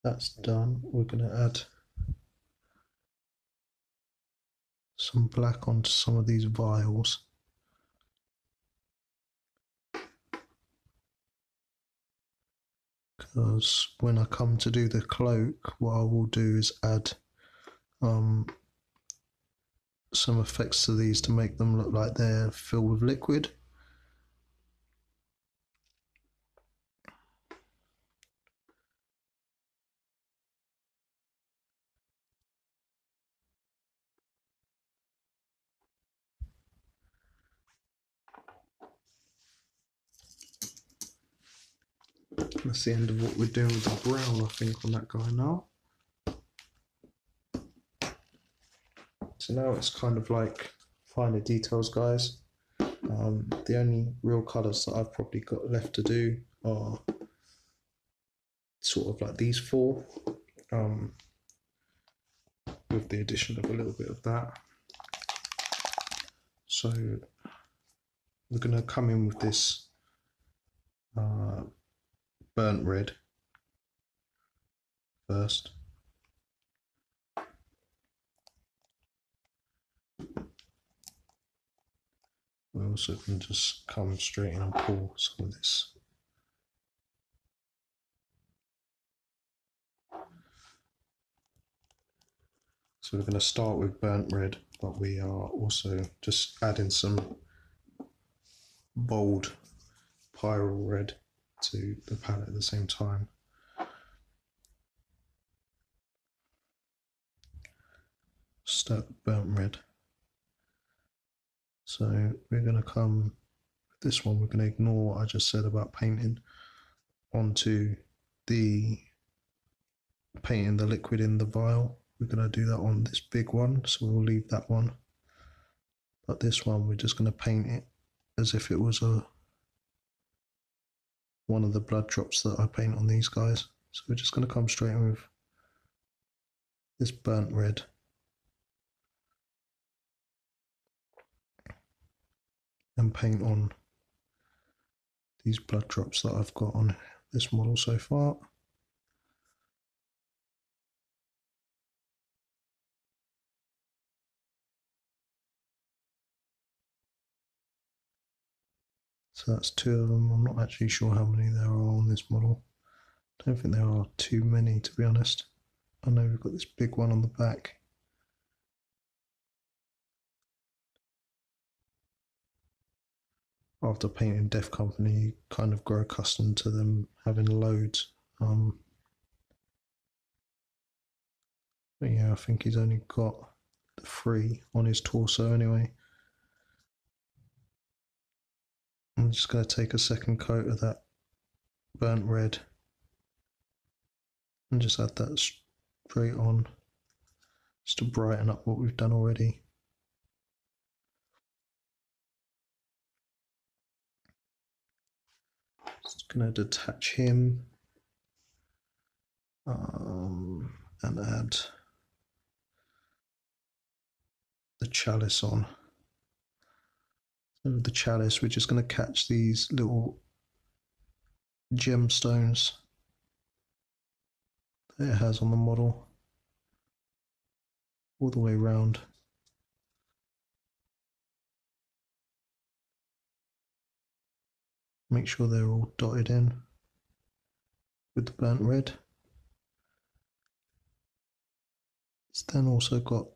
that's done. We're going to add some black onto some of these vials. Because when I come to do the cloak, what I will do is add some effects to these to make them look like they're filled with liquid. That's the end of what we're doing with the brown, I think, on that guy now. So now it's kind of like finer details, guys. The only real colours that I've probably got left to do are sort of like these four, with the addition of a little bit of that. So we're going to come in with this burnt red first. We also can just come straight in and pour some of this. So we're going to start with burnt red, but we are also just adding some bold pyrrole red to the palette at the same time. Start with burnt red. So we're going to come with this one, we're going to ignore what I just said about painting onto the painting the liquid in the vial. We're going to do that on this big one, so we'll leave that one. But this one, we're just going to paint it as if it was one of the blood drops that I paint on these guys. So we're just going to come straight in with this burnt red. And paint on these blood drops that I've got on this model so far. So that's two of them. I'm not actually sure how many there are on this model. I don't think there are too many, to be honest. I know we've got this big one on the back. After painting Death Company, you kind of grow accustomed to them having loads. But yeah, I think he's only got the 3 on his torso anyway. I'm just going to take a second coat of that burnt red and just add that straight on. just to brighten up what we've done already. Just going to detach him and add the chalice on. So with the chalice, we're just going to catch these little gemstones that it has on the model all the way around. Make sure they're all dotted in with the burnt red. It's then also got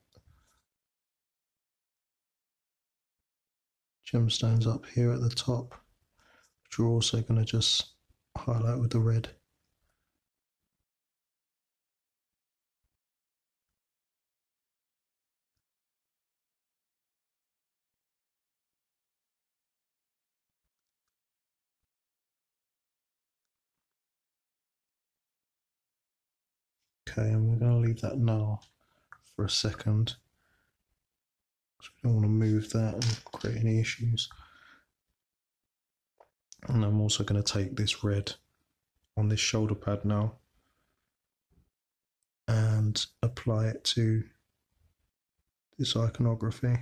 gemstones up here at the top, which we're also going to just highlight with the red. Okay, and we're going to leave that now for a second, because we don't want to move that and create any issues. And I'm also going to take this red on this shoulder pad now and apply it to this iconography.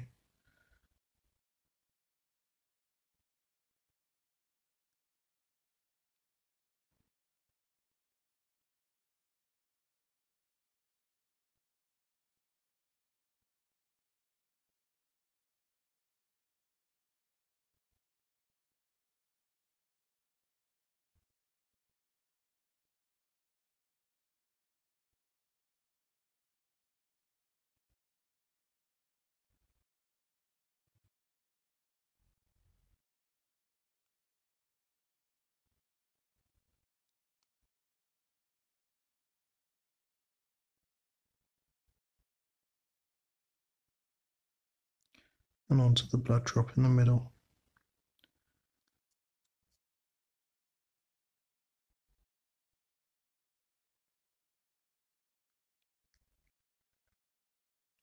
And onto the blood drop in the middle.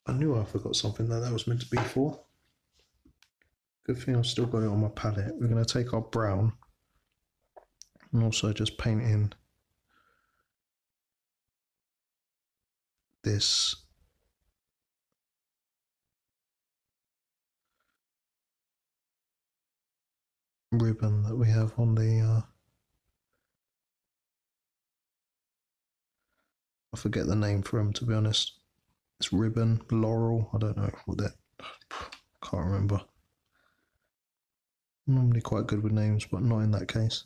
I knew I forgot something that was meant to be for. Good thing I've still got it on my palette. We're going to take our brown and also just paint in this ribbon that we have on the I forget the name for him, to be honest. It's ribbon, laurel, I don't know what that, can't remember. I'm normally quite good with names, but not in that case.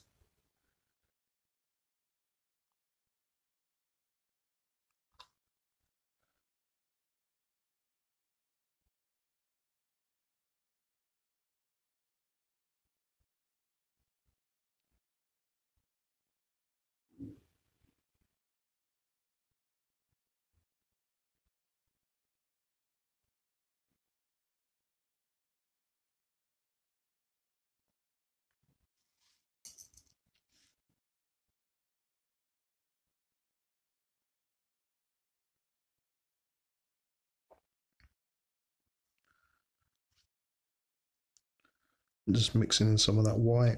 Just mixing in some of that white.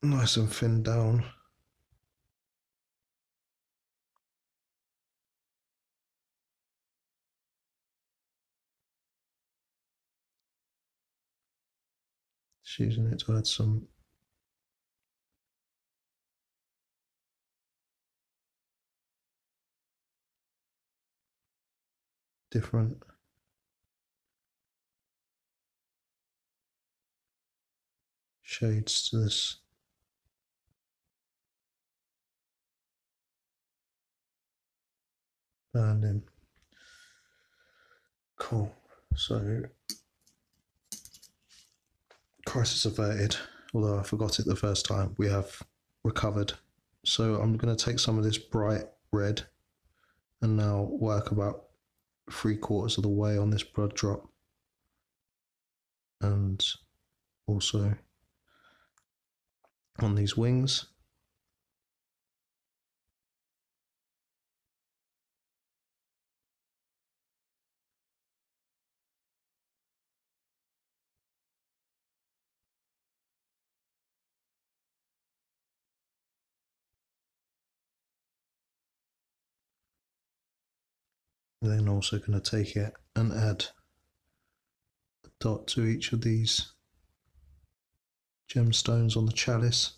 Nice and thin down. Just using it to add some different shades to this. Blending. Cool. So crisis averted, although I forgot it the first time. We have recovered. So I'm going to take some of this bright red and now work about 3/4 of the way on this blood drop. and also on these wings. Then also going to take it and add a dot to each of these gemstones on the chalice.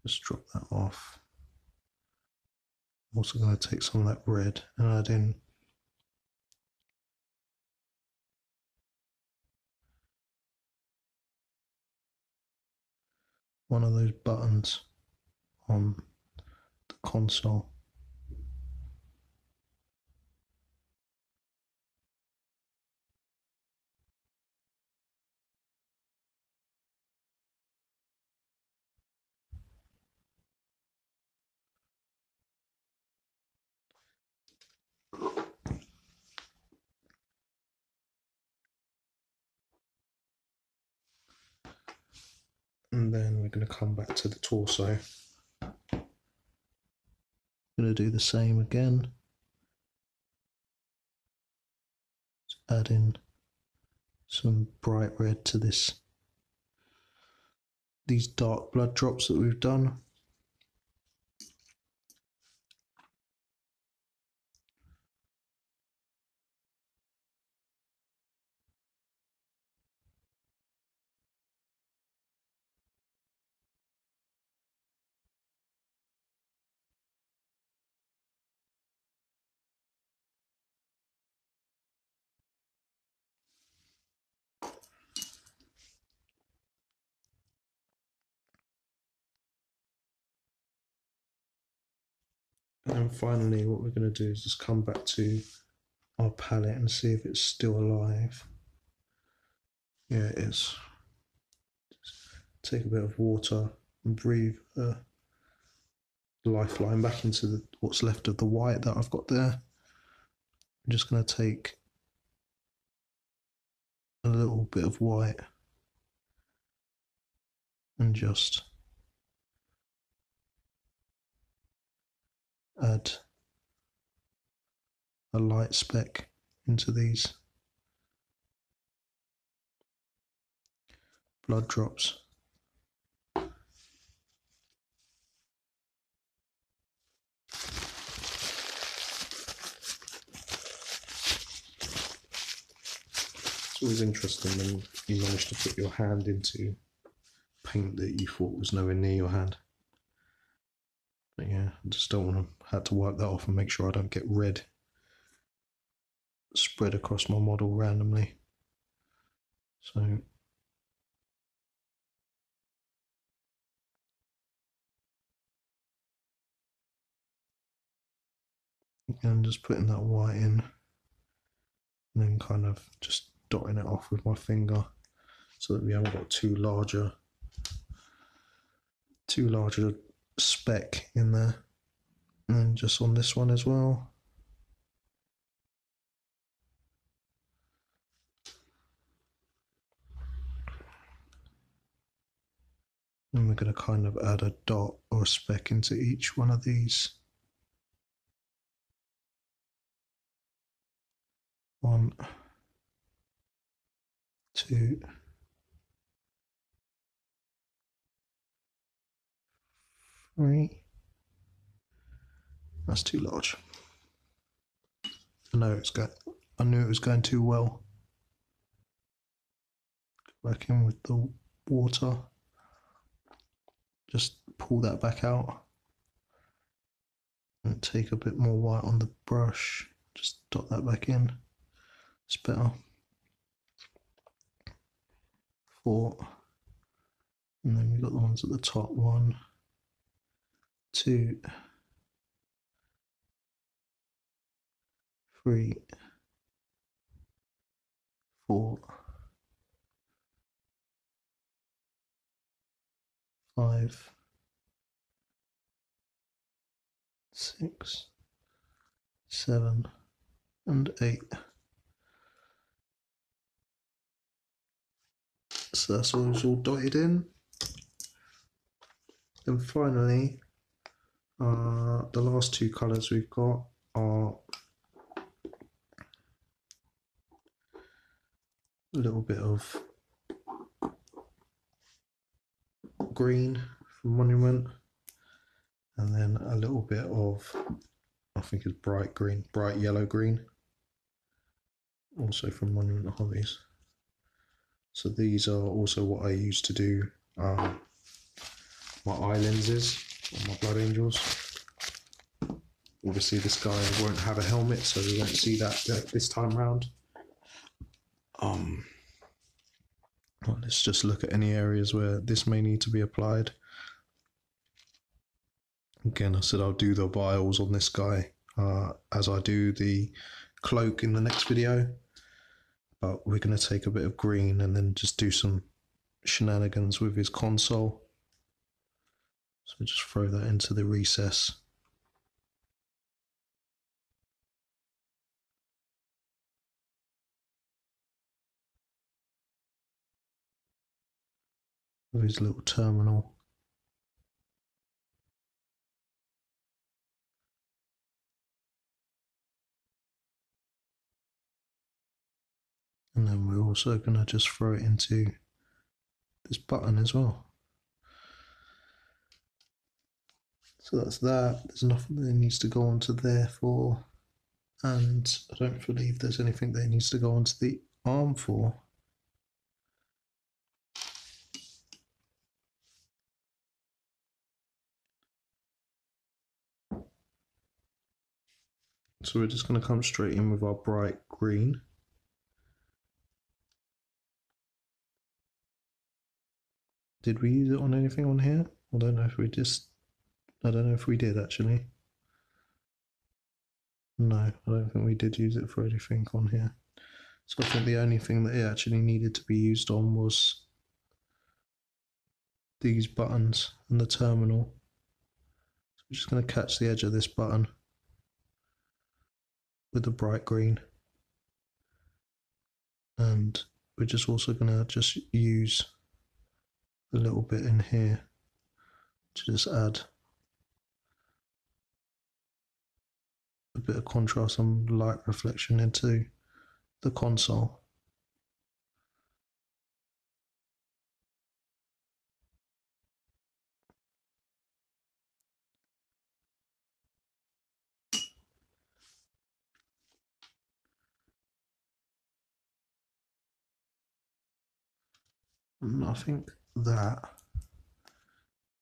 Just drop that off. I'm also going to take some of that red and add in one of those buttons on the console. And then we're going to come back to the torso. Going to do the same again. Add in some bright red to these dark blood drops that we've done. And finally, what we're going to do is just come back to our palette and see if it's still alive. Yeah, it is. Just take a bit of water and breathe the lifeline back into what's left of the white that I've got there. I'm just going to take a little bit of white and just add a light speck into these blood drops. It's always interesting when you manage to put your hand into paint that you thought was nowhere near your hand. But yeah, I just don't want to have to wipe that off and make sure I don't get red spread across my model randomly. So again, just putting that white in and then kind of just dotting it off with my finger so that we haven't got too larger speck in there. And then just on this one as well. And we're going to kind of add a dot or a speck into each one of these. 1, 2, 3. That's too large. I knew it was going too well. Go back in with the water. Just pull that back out and take a bit more white on the brush. Just dot that back in. It's better. 4. And then we've got the ones at the top. 1, 2, 3, 4, 5, 6, 7, and 8. So that's all dotted in. Then finally, the last 2 colours we've got are a little bit of green from Monument, and then a little bit of, I think it's bright green, bright yellow green, also from Monument Hobbies. So these are also what I use to do my eye lenses on my Blood Angels. Obviously this guy won't have a helmet, so we won't see that this time round. Let's just look at any areas where this may need to be applied. Again, I said I'll do the vials on this guy as I do the cloak in the next video, but we're going to take a bit of green and then just do some shenanigans with his console. So just throw that into the recess. With his little terminal. And then we're also going to just throw it into this button as well. So that's that. There's nothing that needs to go onto there for. And I don't believe there's anything that needs to go onto the arm for. So we're just going to come straight in with our bright green. Did we use it on anything on here? I don't know if we did actually. No, I don't think we did use it for anything on here. So I think the only thing that it actually needed to be used on was these buttons and the terminal. So I'm just going to catch the edge of this button with the bright green. And we're just also going to just use a little bit in here to just add a bit of contrast and light reflection into the console. And I think that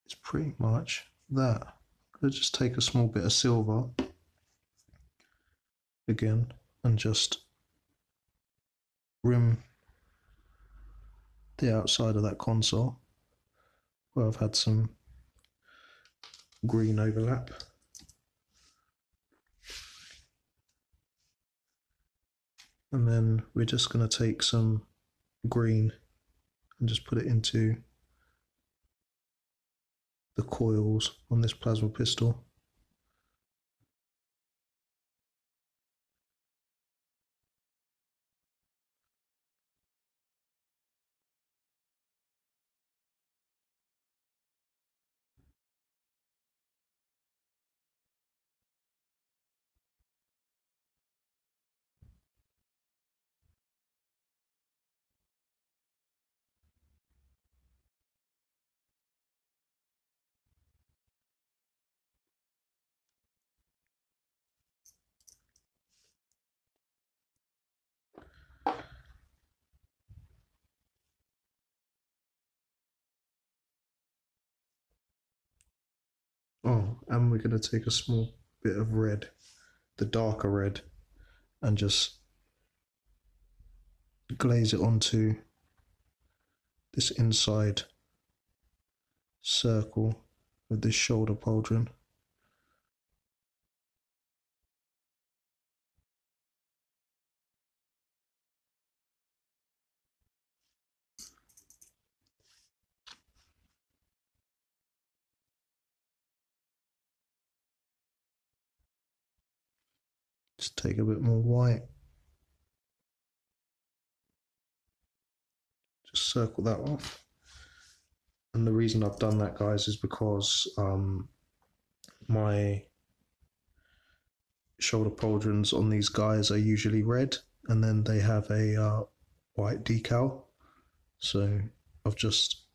is pretty much that. I'm going to just take a small bit of silver again and just rim the outside of that console where I've had some green overlap. And then we're just going to take some green and just put it into the coils on this plasma pistol. Oh, and we're going to take a small bit of red, the darker red, and just glaze it onto this inside circle with this shoulder pauldron. Just take a bit more white. Just circle that off. And the reason I've done that, guys, is because my shoulder pauldrons on these guys are usually red, and then they have a white decal. So I've just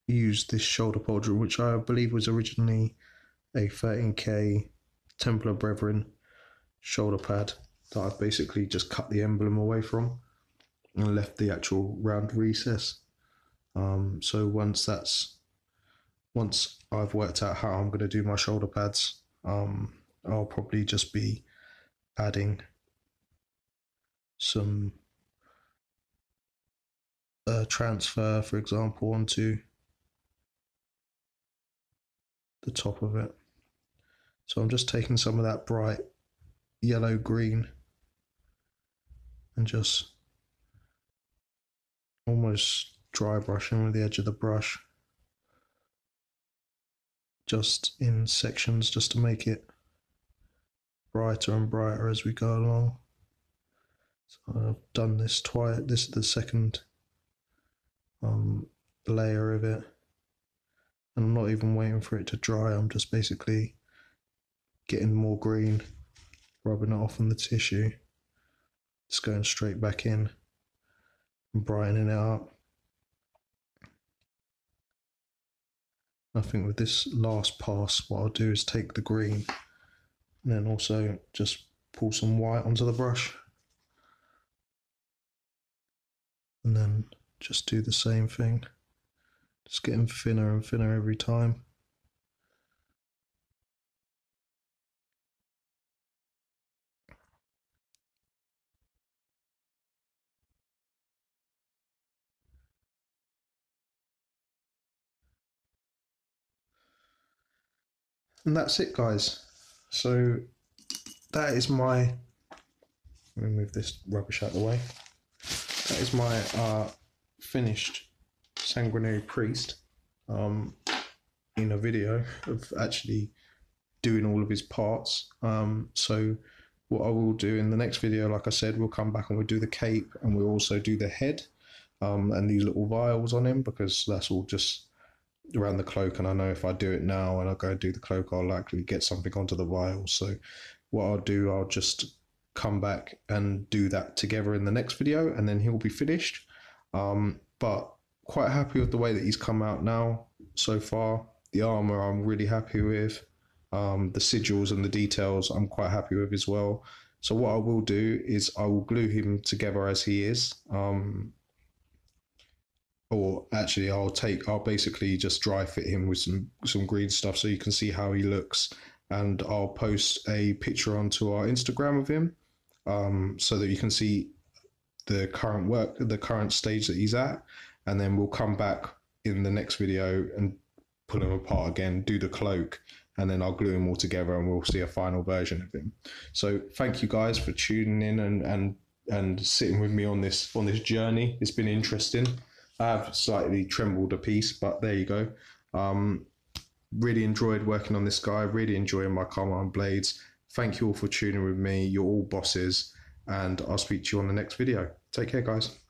used this shoulder pauldron, which I believe was originally a 13K Templar Brethren shoulder pad that I've basically just cut the emblem away from and left the actual round recess. So once I've worked out how I'm going to do my shoulder pads, I'll probably just be adding some transfer, for example, onto the top of it. So I'm just taking some of that bright yellow green and just almost dry brushing with the edge of the brush, just in sections, just to make it brighter and brighter as we go along. So I've done this twice. This is the second layer of it, and I'm not even waiting for it to dry. I'm just basically getting more green, rubbing it off on the tissue, just going straight back in and brightening it up. I think with this last pass, what I'll do is take the green and then also just pull some white onto the brush, and then just do the same thing, just getting thinner and thinner every time. And that's it, guys. So that is my, let me move this rubbish out of the way. That is my finished Sanguinary Priest in a video of actually doing all of his parts. So what I will do in the next video, like I said, we'll come back and we'll do the cape, and we'll also do the head and these little vials on him, because that's all just around the cloak, and I know if I do it now and I go do the cloak, I'll likely get something onto the vials. So what I'll do, I'll just come back and do that together in the next video, and then he'll be finished. But quite happy with the way that he's come out now so far. The armor I'm really happy with. The sigils and the details I'm quite happy with as well. So what I will do is I will glue him together as he is. Or actually I'll basically just dry fit him with some green stuff so you can see how he looks, and I'll post a picture onto our Instagram of him so that you can see the current stage that he's at, and then we'll come back in the next video and pull him apart again, do the cloak, and then I'll glue them all together and we'll see a final version of him. So thank you guys for tuning in and sitting with me on this journey. It's been interesting. I have slightly trembled a piece, but there you go. Really enjoyed working on this guy, really enjoying my Carmine blades. Thank you all for tuning with me. You're all bosses, and I'll speak to you on the next video. Take care, guys.